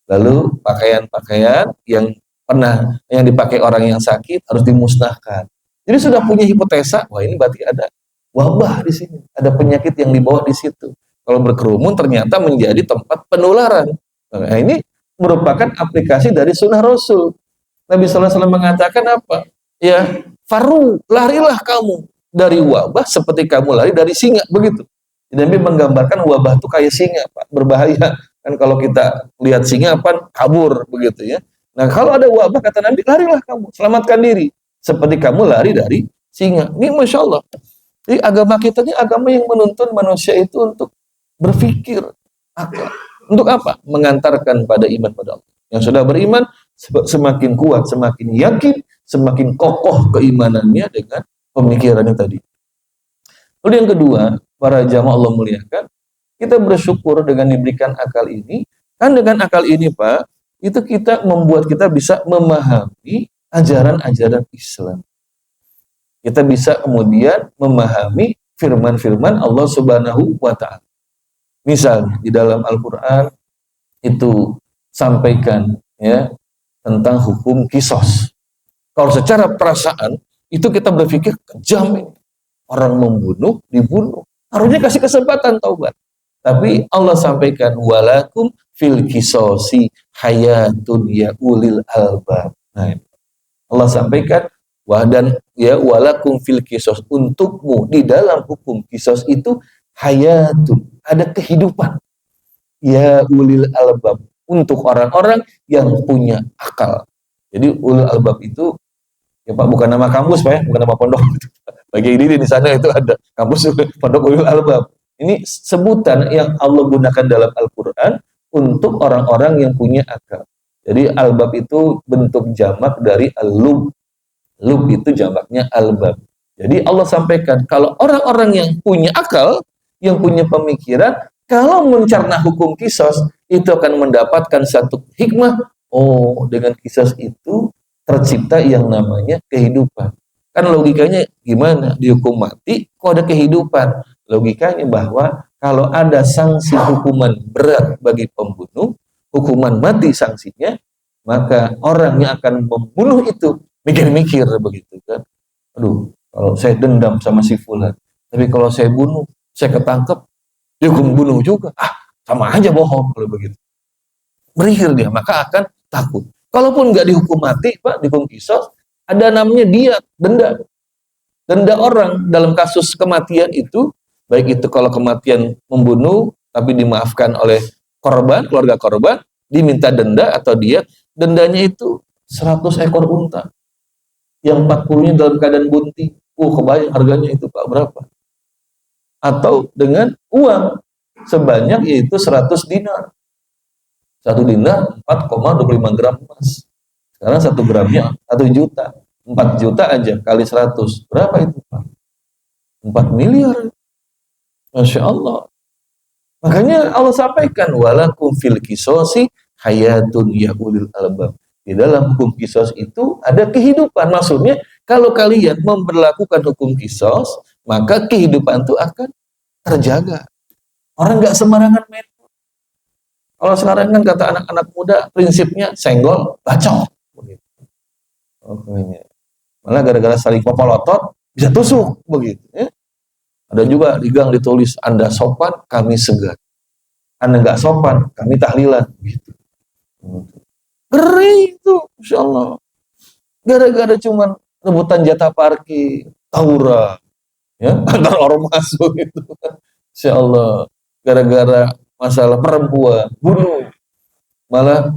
Lalu pakaian-pakaian yang dipakai orang yang sakit harus dimusnahkan. Jadi sudah punya hipotesa, wah ini berarti ada wabah di sini, ada penyakit yang dibawa di situ. Kalau berkerumun ternyata menjadi tempat penularan. Nah, ini merupakan aplikasi dari sunnah Rasul. Nabi SAW mengatakan apa? Ya, faru, larilah kamu dari wabah seperti kamu lari dari singa, begitu. Nabi menggambarkan wabah itu kayak singa, Pak, berbahaya. Kan kalau kita lihat singa apa kabur begitu ya. Nah, kalau ada wabah kata Nabi, larilah kamu, selamatkan diri seperti kamu lari dari singa. Ini Masya Allah. Jadi agama kita ini agama yang menuntun manusia itu untuk berpikir akal. Untuk apa? Mengantarkan pada iman pada Allah. Yang sudah beriman semakin kuat, semakin yakin, semakin kokoh keimanannya dengan pemikirannya tadi. Lalu yang kedua, para jamaah Allah muliakan, kita bersyukur dengan diberikan akal ini. Kan dengan akal ini Pak, itu kita membuat kita bisa memahami ajaran-ajaran Islam. Kita bisa kemudian memahami firman-firman Allah Subhanahu wa Ta'ala. Misalnya di dalam Al-Quran itu sampaikan ya tentang hukum kisos. Kalau secara perasaan itu kita berpikir kejam ini. Orang membunuh, dibunuh. Harusnya kasih kesempatan taubat. Tapi Allah sampaikan walakum fil kisosi hayatun ya ulil albab. Nah, Allah sampaikan dan ya walakum fil kisos, untukmu di dalam hukum kisos itu hayatun, ada kehidupan ya ulil albab, untuk orang-orang yang punya akal. Jadi ulil albab itu ya Pak, bukan nama kampus Pak ya, bukan nama pondok. Bagi ini di sana itu ada kampus pondok ulil albab. Ini sebutan yang Allah gunakan dalam Al-Quran untuk orang-orang yang punya akal. Jadi albab itu bentuk jamak dari al-lub. Lub itu jamaknya albab. Jadi Allah sampaikan kalau orang-orang yang punya akal, yang punya pemikiran, kalau mencerna hukum kisos, itu akan mendapatkan satu hikmah. Oh, dengan kisos itu tercipta yang namanya kehidupan. Kan logikanya gimana? Dihukum mati, kok ada kehidupan? Logikanya bahwa kalau ada sanksi hukuman berat bagi pembunuh, hukuman mati sanksinya, maka orang yang akan membunuh itu mikir-mikir begitu kan. Aduh, kalau saya dendam sama si fulan, tapi kalau saya bunuh, saya ketangkep, dihukum bunuh juga. Ah, sama aja bohong kalau begitu. Berikir dia, maka akan takut. Kalaupun nggak dihukum mati, Pak, dihukum kisos, ada namanya diat, denda. Denda orang dalam kasus kematian itu, baik itu kalau kematian membunuh, tapi dimaafkan oleh korban, keluarga korban, diminta denda atau diat, dendanya itu 100 ekor unta. Yang 40-nya dalam keadaan bunting. Kebayang harganya itu Pak berapa? Atau dengan uang sebanyak yaitu 100 dinar. 1 dinar 4,25 gram emas. Sekarang 1 gramnya 1 juta. 4 juta aja kali 100. Berapa itu Pak? 4 miliar. Masya Allah. Makanya Allah sampaikan walakum fil kisosi hayatun ya ulil albab. Di dalam hukum kisos itu ada kehidupan. Maksudnya kalau kalian memberlakukan hukum kisos, maka kehidupan itu akan terjaga. Orang nggak sembarangan main. Kalau sekarang kan kata anak-anak muda prinsipnya senggol, bacok. Oke. Malah gara-gara saling popolotot bisa tusuk begitu. Ya. Ada juga di gang ditulis Anda sopan, kami segan. Anda nggak sopan, kami tahlilan. Gitu. Ngeri itu, Insya Allah. Gara-gara cuman rebutan jatah parkir, taura, ya, antar orang masuk itu. Insya Allah. Gara-gara masalah perempuan, bunuh. Malah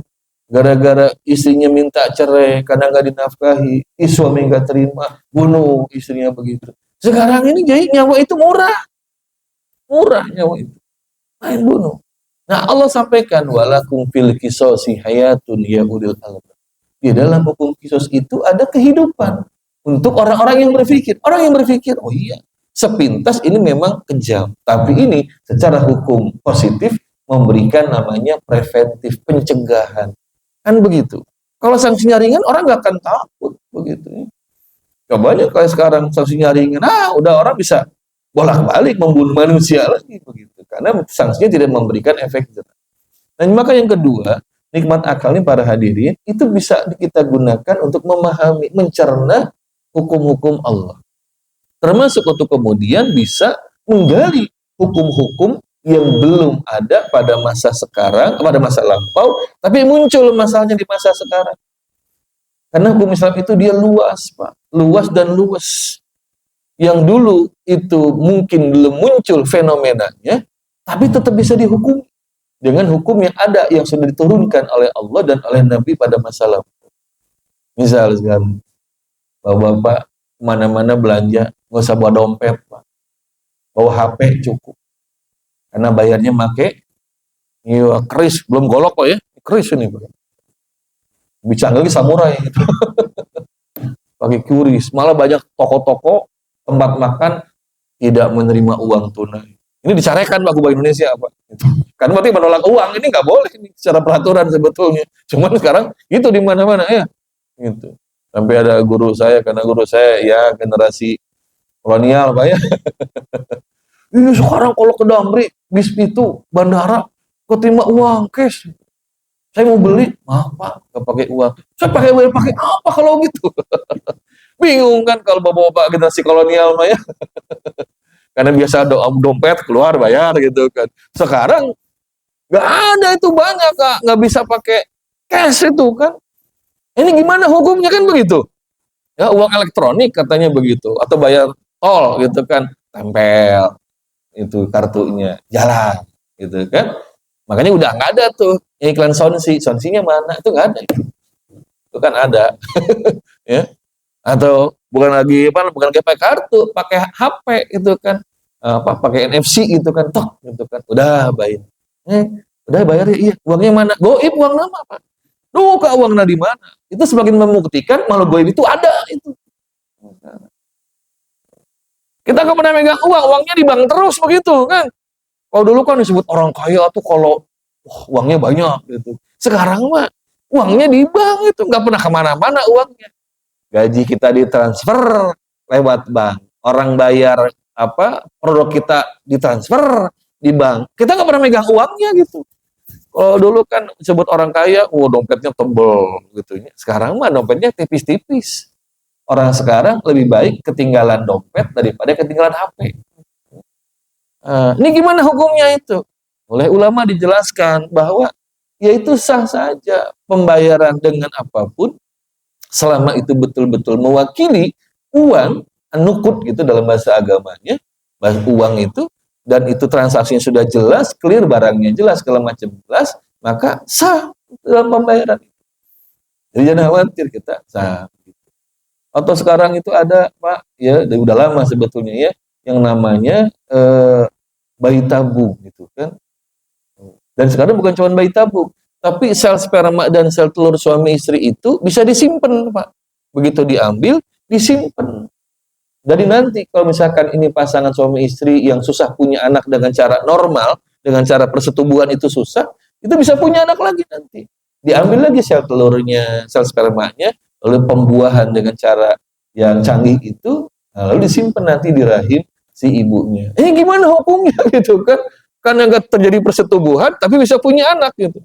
gara-gara istrinya minta cerai karena nggak dinafkahi, suami nggak terima, bunuh istrinya begitu. Sekarang ini jadi nyawa itu murah, murah nyawa itu, main bunuh. Nah Allah sampaikan walakum fil kisosi hayatun ya ulil albab. Di dalam hukum kisos itu ada kehidupan untuk orang-orang yang berpikir. Orang yang berpikir, oh iya, sepintas ini memang kejam, tapi ini secara hukum positif memberikan namanya preventif, pencegahan. Kan begitu. Kalau sanksinya ringan, orang nggak akan takut begitu. Banyak kayak sekarang sanksinya ringan, udah orang bisa bolak-balik membunuh manusia lagi begitu. Karena sanksinya tidak memberikan efek jerah. Dan maka yang kedua, nikmat akal ini para hadirin itu bisa kita gunakan untuk memahami, mencerna hukum-hukum Allah. Termasuk untuk kemudian bisa menggali hukum-hukum yang belum ada pada masa sekarang, pada masa lampau, tapi muncul masalahnya di masa sekarang. Karena hukum Islam itu dia luas, Pak. Luas dan luas. Yang dulu itu mungkin belum muncul fenomenanya, tapi tetap bisa dihukum dengan hukum yang ada, yang sudah diturunkan oleh Allah dan oleh Nabi pada masa lalu. Misal sekarang, bapak-bapak kemana-mana belanja, nggak usah bawa dompet, Pak. Bawa HP cukup. Karena bayarnya make keris, belum golok kok ya, keris ini Pak. Bicara lagi samurai gitu. Pakai kuris, malah banyak toko-toko tempat makan tidak menerima uang tunai. Ini dicarekan Pak Gubernur Indonesia Pak. Kan berarti menolak uang ini nggak boleh ini secara peraturan sebetulnya. Cuman sekarang itu di mana-mana ya. Gitu. Sampai ada guru saya, karena guru saya ya generasi kolonial Pak ya. Ini sekarang kalau ke Damri, bis itu, bandara, keterima uang cash. Saya mau beli, maaf Pak, nggak pakai uang. Saya pakai apa kalau gitu? Bingung kan kalau bapak-bapak generasi kolonial Pak ya. Karena biasa dompet keluar bayar gitu kan. Sekarang nggak ada itu banyak Kak, nggak bisa pakai cash itu kan. Ini gimana hukumnya kan begitu? Ya uang elektronik katanya begitu, atau bayar tol gitu kan, tempel itu kartunya, jalan gitu kan. Makanya udah nggak ada tuh iklan sonsinya mana itu nggak ada itu kan ada ya. Atau bukan lagi bukan pakai kartu, pakai HP gitu kan, pakai NFC gitu kan, tok gitu kan, udah bayar. Udah bayar ya, iya. Uangnya mana? Goib uang nama Pak. Duh, Kak, uangnya di mana? Itu semakin membuktikan malah goib itu ada itu. Kita nggak pernah megang uang, uangnya di bank terus begitu kan. Kalau dulu kan disebut orang kaya tuh kalau uangnya banyak gitu. Sekarang mah uangnya di bank itu nggak pernah kemana-mana uangnya. Gaji kita ditransfer lewat bank. Orang bayar produk kita ditransfer di bank. Kita nggak pernah megang uangnya gitu. Kalau dulu kan disebut orang kaya, dompetnya tebel gitu. Sekarang mah dompetnya tipis-tipis. Orang sekarang lebih baik ketinggalan dompet daripada ketinggalan HP. Ini gimana hukumnya itu? Oleh ulama dijelaskan bahwa yaitu sah saja pembayaran dengan apapun selama itu betul-betul mewakili uang, nukut gitu dalam bahasa agamanya, bahasa uang itu, dan itu transaksinya sudah jelas, clear, barangnya jelas, segala macam jelas, maka sah dalam pembayaran itu. Jadi jangan khawatir, kita sah. Atau sekarang itu ada Pak, ya udah lama sebetulnya ya, yang namanya bayi tabung gitu kan. Dan sekarang bukan cuma bayi tabung, tapi sel sperma dan sel telur suami istri itu bisa disimpan Pak. Begitu diambil, disimpan. Jadi nanti kalau misalkan ini pasangan suami istri yang susah punya anak dengan cara normal, dengan cara persetubuhan itu susah, itu bisa punya anak lagi nanti. Diambil lagi sel telurnya, sel spermanya, lalu pembuahan dengan cara yang canggih itu, lalu disimpan nanti di rahim si ibunya. Gimana hukumnya gitu kan? Karena nggak terjadi persetubuhan, tapi bisa punya anak gitu.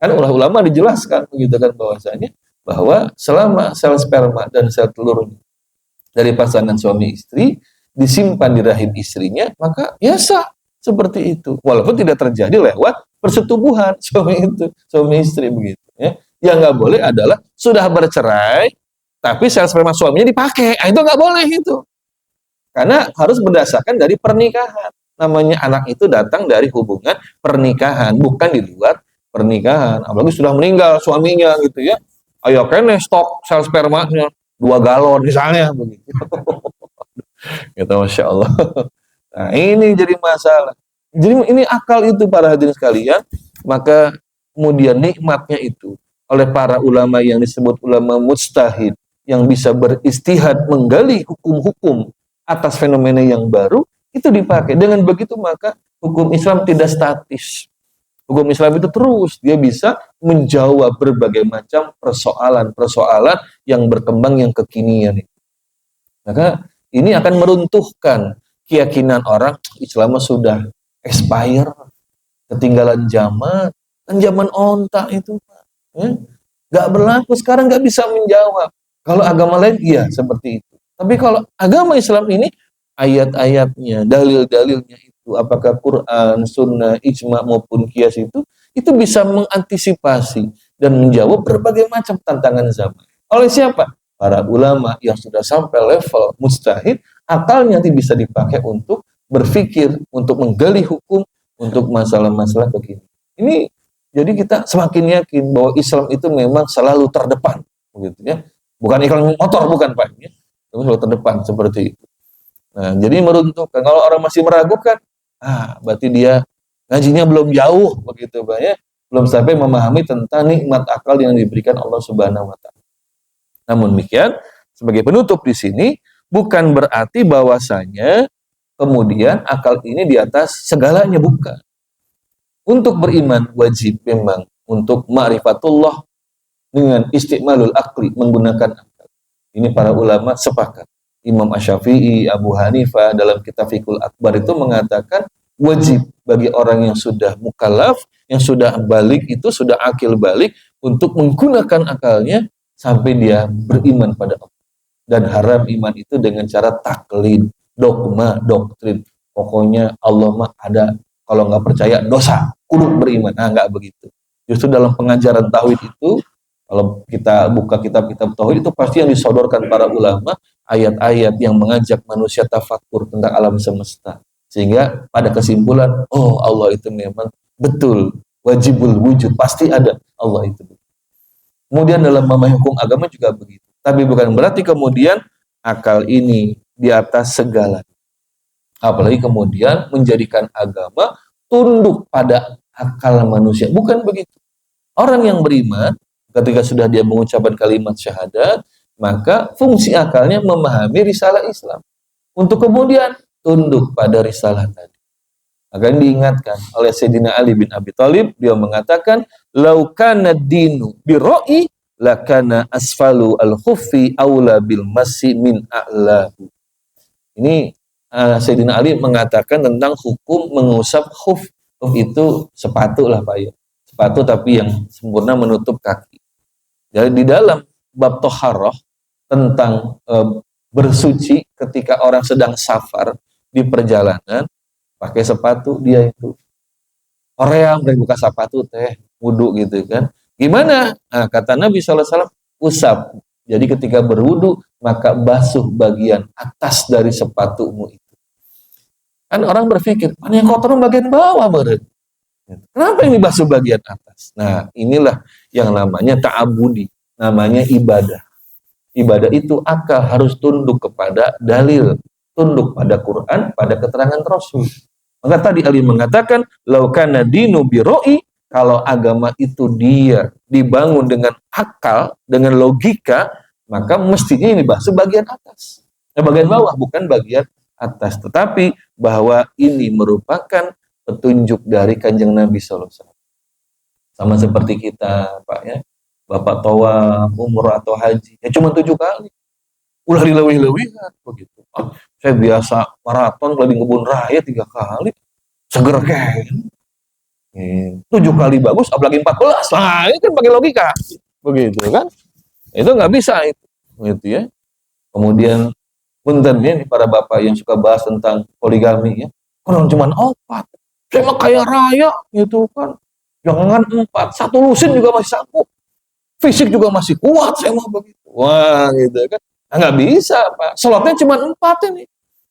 Kan ulama dijelaskan begitu kan bahwasanya bahwa selama sel sperma dan sel telur dari pasangan suami istri disimpan di rahim istrinya, maka ya sah seperti itu. Walaupun tidak terjadi lewat persetubuhan suami istri begitu ya. Yang nggak boleh adalah sudah bercerai tapi sel sperma suaminya dipakai. Itu nggak boleh itu. Karena harus berdasarkan dari pernikahan. Namanya anak itu datang dari hubungan pernikahan, bukan di luar pernikahan. Apalagi sudah meninggal suaminya gitu ya. Ayo kene stok sel spermanya 2 galon misalnya begitu. Gitu, Masya Allah. Nah, ini jadi masalah. Jadi ini akal itu para hadirin sekalian, maka kemudian nikmatnya itu oleh para ulama yang disebut ulama mujtahid yang bisa beristihad menggali hukum-hukum atas fenomena yang baru, itu dipakai. Dengan begitu maka hukum Islam tidak statis. Hukum Islam itu terus, dia bisa menjawab berbagai macam persoalan-persoalan yang berkembang, yang kekinian. Maka ini akan meruntuhkan keyakinan orang, Islam sudah expire, ketinggalan zaman, kan zaman onta itu. Gak berlaku, sekarang gak bisa menjawab. Kalau agama lain, iya seperti itu. Tapi kalau agama Islam ini, ayat-ayatnya, dalil-dalilnya itu, apakah Quran, Sunnah, Ijma maupun Qiyas itu bisa mengantisipasi dan menjawab berbagai macam tantangan zaman. Oleh siapa? Para ulama yang sudah sampai level mujtahid, akalnya nanti bisa dipakai untuk berpikir, untuk menggali hukum, untuk masalah-masalah begini. Ini jadi kita semakin yakin bahwa Islam itu memang selalu terdepan, begitu ya. Bukan iklan motor, bukan Pak, ya. Tapi selalu terdepan seperti itu. Nah, jadi meruntuhkan. Kalau orang masih meragukan, berarti dia ngajinya belum jauh begitu Pak ya. Belum sampai memahami tentang nikmat akal yang diberikan Allah Subhanahu wa taala. Namun demikian, sebagai penutup di sini bukan berarti bahwasanya kemudian akal ini di atas segalanya, bukan. Untuk beriman wajib memang untuk ma'rifatullah dengan istiqmalul akli, menggunakan akal. Ini para ulama sepakat. Imam Asy-Syafi'i, Abu Hanifah dalam kitab Fiqhul Akbar itu mengatakan wajib bagi orang yang sudah mukallaf, yang sudah balik itu, sudah akil balik, untuk menggunakan akalnya sampai dia beriman pada Allah. Dan haram iman itu dengan cara taklid, dogma, doktrin. Pokoknya Allah mah ada, kalau nggak percaya dosa, kudu beriman. Nggak begitu. Justru dalam pengajaran tauhid itu, kalau kita buka kitab-kitab tauhid itu pasti yang disodorkan para ulama ayat-ayat yang mengajak manusia tafakur tentang alam semesta, sehingga pada kesimpulan, oh Allah itu memang betul wajibul wujud, pasti ada Allah itu. Kemudian dalam memahami hukum agama juga begitu, tapi bukan berarti kemudian akal ini di atas segala, apalagi kemudian menjadikan agama tunduk pada akal manusia, bukan begitu. Orang yang beriman ketika sudah dia mengucapkan kalimat syahadat, maka fungsi akalnya memahami risalah Islam untuk kemudian tunduk pada risalah tadi. Maka diingatkan oleh Sayyidina Ali bin Abi Thalib, dia mengatakan, "Lau kana dinu birra'i lakana asfalu al-khuffi aula bil masi min a'lahu." Ini Sayyidina Ali mengatakan tentang hukum mengusap khuf. Khuf itu sepatu lah Pak ya. Sepatu tapi yang sempurna menutup kaki. Jadi di dalam bab toharoh tentang bersuci ketika orang sedang safar di perjalanan pakai sepatu, dia itu orang yang buka sepatu teh wudu gitu kan. Gimana? Nah, kata Nabi SAW, usap. Jadi ketika berwudu maka basuh bagian atas dari sepatumu itu. Kan orang berpikir, mana yang kotor bagian bawah beren. Kenapa ini basuh bagian atas? Nah, inilah yang namanya ta'abudi, namanya ibadah. Ibadah itu akal harus tunduk kepada dalil, tunduk pada Quran, pada keterangan Rasul. Maka tadi Ali mengatakan, laukana dinu biroi, kalau agama itu dia dibangun dengan akal, dengan logika, maka mestinya ini basuh bagian atas. Bagian bawah, bukan bagian atas. Tetapi bahwa ini merupakan petunjuk dari Kanjeng Nabi SAW. Sama seperti kita, Pak ya. Bapak tawaf, umrah atau haji, ya cuma 7 kali. Ulah dilewih-lewihan begitu. Saya biasa maraton keliling kebun raya 3 kali. Seger kan. 7 kali bagus, apalagi 14. Nah, ini kan pakai logika. Begitu kan? Itu nggak bisa itu. Gitu ya. Kemudian punten ya para bapak yang suka bahas tentang poligami ya. Kalau cuma 4. Saya mah kaya raya gitu kan. Jangan 4, 1 lusin juga masih sanggup. Fisik juga masih kuat, saya mau begitu. Wah, gitu kan. Nah, nggak bisa, Pak. Slotnya cuma 4 ini.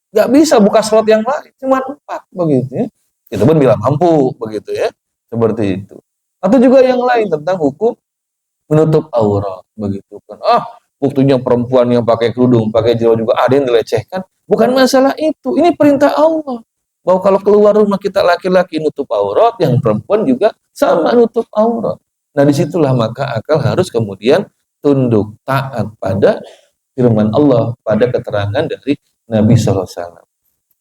Nggak bisa buka slot yang lain, cuma 4 begitu ya. Itu pun bila mampu begitu ya. Seperti itu. Atau juga yang lain tentang hukum menutup aurat begitu kan. Buktinya perempuan yang pakai kerudung, pakai jilbab juga ada yang dilecehkan. Bukan masalah itu. Ini perintah Allah. Bahwa kalau keluar rumah kita laki-laki nutup aurat, yang perempuan juga sama nutup aurat. Nah, disitulah maka akal harus kemudian tunduk, taat pada firman Allah, pada keterangan dari Nabi SAW.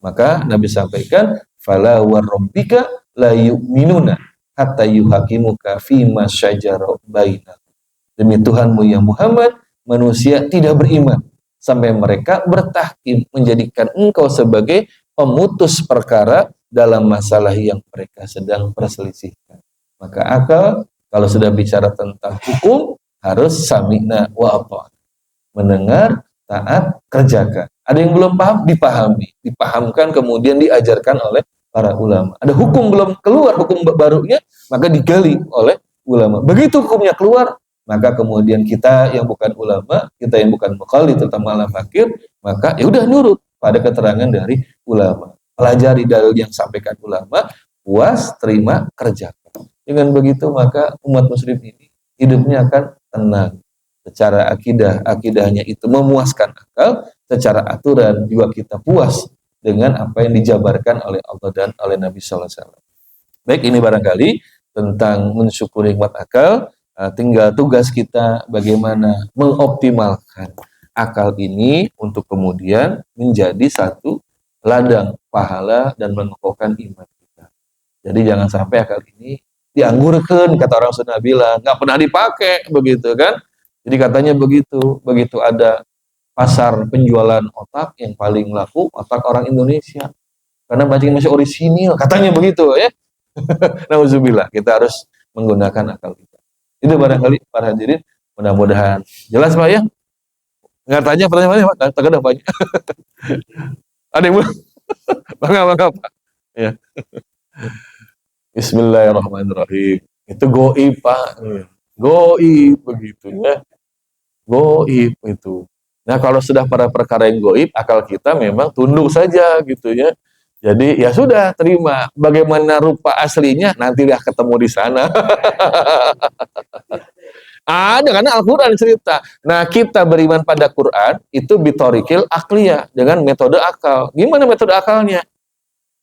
Maka Nabi sampaikan, "Fala warabbika la yu'minuna hatta yuhakimuka fima syajara bainahum." Demi Tuhanmu ya Muhammad, manusia tidak beriman sampai mereka bertahkim menjadikan engkau sebagai pemutus perkara dalam masalah yang mereka sedang perselisihkan. Maka akal kalau sudah bicara tentang hukum harus sami'na wa ata'na. Mendengar, taat, kerjakan. Ada yang belum paham, dipahami, dipahamkan kemudian diajarkan oleh para ulama. Ada hukum belum keluar, hukum barunya, maka digali oleh ulama. Begitu hukumnya keluar, maka kemudian kita yang bukan ulama, kita yang bukan mukallid, terutama alam fakir, maka ya udah nurut pada keterangan dari ulama. Pelajari dalil yang sampaikan ulama, puas, terima, kerjakan. Dengan begitu maka umat muslim ini hidupnya akan tenang. Secara akidahnya itu memuaskan akal, secara aturan juga kita puas dengan apa yang dijabarkan oleh Allah dan oleh Nabi sallallahu alaihi wasallam. Baik, ini barangkali tentang mensyukuri nikmat akal. Tinggal tugas kita bagaimana mengoptimalkan akal ini untuk kemudian menjadi satu ladang pahala dan mengokohkan iman kita. Jadi jangan sampai akal ini dianggurkan, kata orang Sunda bilang, nggak pernah dipakai, begitu kan. Jadi katanya begitu ada pasar penjualan otak yang paling laku, otak orang Indonesia. Karena bacanya masih orisinil, katanya begitu ya. Nauzubillah, kita harus menggunakan akal kita. Itu barangkali para hadirin, mudah-mudahan jelas Pak ya. Nggak tanya pertanyaan Pak, tak ada banyak. Ada yang belum? Bangga Pak. Ya. Bismillahirrahmanirrahim. Itu goib Pak. Goib begitu ya. Goib itu. Nah kalau sudah pada perkara yang goib, akal kita memang tunduk saja gitu ya. Jadi ya sudah terima. Bagaimana rupa aslinya nanti dah ketemu di sana. Ada karena Al-Quran cerita. Nah kita beriman pada Quran itu bitorikil akliyah dengan metode akal. Gimana metode akalnya?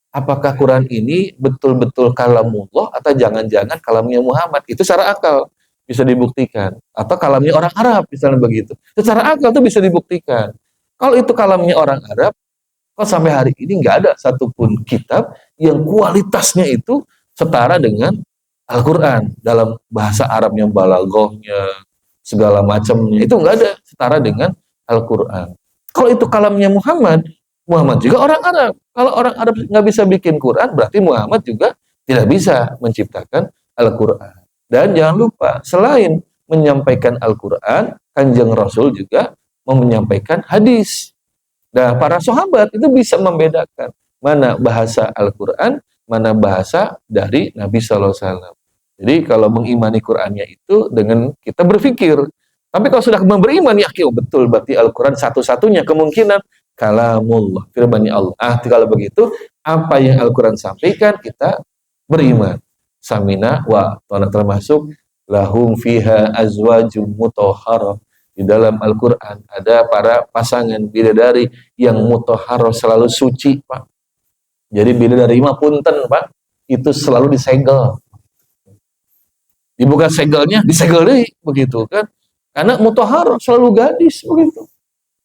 Apakah Quran ini betul-betul kalamullah atau jangan-jangan kalamnya Muhammad? Itu secara akal bisa dibuktikan. Atau kalamnya orang Arab, misalnya begitu. Secara akal itu bisa dibuktikan. Kalau itu kalamnya orang Arab, Kok sampai hari ini nggak ada satupun kitab yang kualitasnya itu setara dengan Al-Quran dalam bahasa Arab yang balaghahnya segala macamnya itu nggak ada setara dengan Al-Quran. Kalau itu kalamnya Muhammad, Muhammad juga orang Arab. Kalau orang Arab nggak bisa bikin Quran, berarti Muhammad juga tidak bisa menciptakan Al-Quran. Dan jangan lupa, selain menyampaikan Al-Quran, Kanjeng Rasul juga menyampaikan hadis. Nah, para sahabat itu bisa membedakan mana bahasa Al-Quran, mana bahasa dari Nabi SAW. Jadi kalau mengimani Qurannya itu dengan kita berpikir. Tapi kalau sudah beriman, ya betul, berarti Al-Quran satu-satunya kemungkinan kalamullah, firman Allah. Kalau begitu, apa yang Al-Quran sampaikan, kita beriman. Samina wa ta'ala, termasuk lahum fiha azwajum mutahharah. Di dalam Al-Quran ada para pasangan bidadari yang mutahharah, selalu suci, Pak. Jadi bidadari mah punten, Pak, itu selalu disegel. Dibuka segelnya, disegel deh, begitu kan. Karena mutahharah selalu gadis, begitu.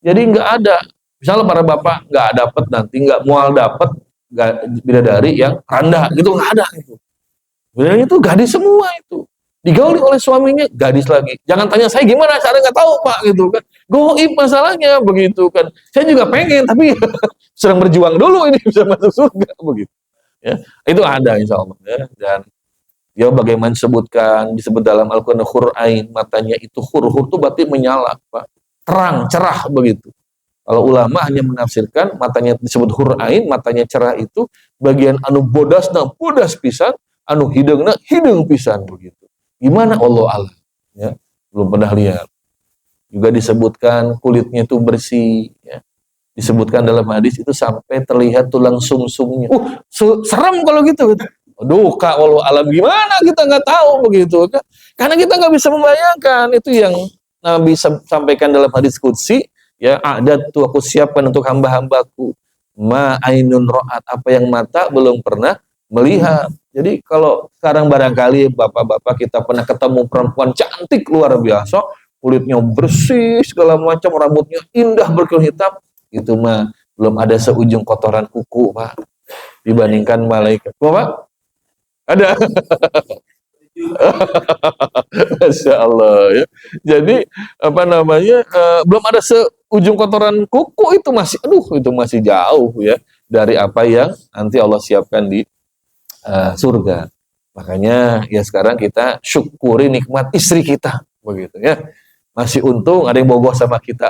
Jadi nggak ada, misalnya para bapak nggak dapat nanti, nggak mual dapat bidadari yang randa, gitu, nggak ada itu. Bidadari itu gadis semua itu. Digauli oleh suaminya, gadis lagi. Jangan tanya saya gimana, saya nggak tahu, Pak, gitu kan. Goib masalahnya, begitu kan. Saya juga pengen, tapi sedang berjuang dulu ini bisa masuk surga, begitu. Ya, itu ada insya Allah. Ya. Dan ya bagaimana disebut dalam Al-Quran khur'ain, matanya itu hur itu berarti menyala, Pak. Terang, cerah, begitu. Kalau ulama hanya menafsirkan matanya disebut hur'ain, matanya cerah itu bagian anu bodasna bodas pisan, anu hidungna hidung pisan, begitu. Gimana Allah alam, ya, belum pernah lihat. Juga disebutkan kulitnya itu bersih, ya. Disebutkan dalam hadis itu sampai terlihat tulang sumsumnya. Serem kalau gitu. Aduh, Kak, Allah alam gimana, kita nggak tahu, begitu kan? Karena kita nggak bisa membayangkan. Itu yang Nabi sampaikan dalam hadis qudsi, ya, ada tuh aku siapkan untuk hamba-hambaku ma ainun ro'at, apa yang mata belum pernah melihat. Jadi kalau sekarang barangkali bapak-bapak kita pernah ketemu perempuan cantik luar biasa, kulitnya bersih segala macam, rambutnya indah berkilau hitam, itu mah belum ada seujung kotoran kuku, Pak, dibandingkan malaikat. Pak, ada. Masya Allah, ya. Jadi apa namanya, belum ada seujung kotoran kuku, itu masih, itu masih jauh, ya, dari apa yang nanti Allah siapkan di surga. Makanya ya sekarang kita syukuri nikmat istri kita, begitu ya. Masih untung ada yang bogoh sama kita.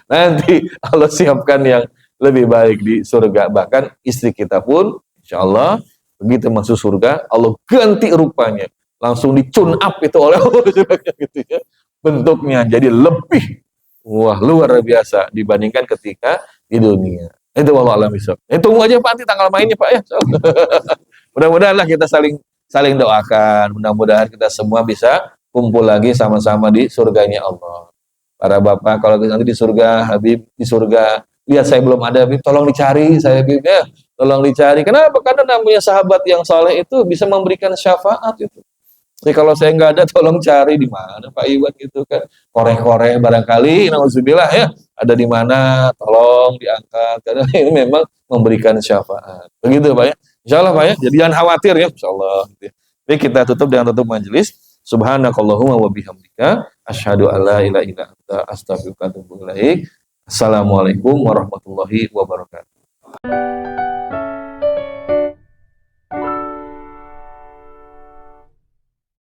Nanti Allah siapkan yang lebih baik di surga. Bahkan istri kita pun insya Allah begitu masuk surga, Allah ganti rupanya, langsung dicun up itu oleh Allah, gitu ya. Bentuknya jadi lebih luar biasa dibandingkan ketika di dunia. Itu wallahu alam bisawab. Tunggu aja Pak, nanti tanggal mainnya Pak, ya. Mudah-mudahan lah kita saling doakan. Mudah-mudahan kita semua bisa kumpul lagi sama-sama di surganya Allah. Para bapak kalau nanti di surga, Habib di surga, lihat saya belum ada, Habib, tolong dicari saya, Habib, ya. Tolong dicari. Kenapa? Karena namanya sahabat yang soleh itu bisa memberikan syafaat itu. Jadi kalau saya nggak ada, tolong cari di mana Pak Iwan, gitu kan. Koreh-koreh barangkali, nauzubillah, ya, ada di mana, tolong diangkat. Karena ini memang memberikan syafaat. Begitu Pak, ya. Insya Allah Pak, ya. Jadi jangan khawatir, ya, insya Allah. Jadi kita tutup dengan tutup majelis. Subhanakallahumma wa bihamdika asyhadu alla ilaha illa anta astaghfiruka wa atubu ilaik. Assalamualaikum warahmatullahi wabarakatuh.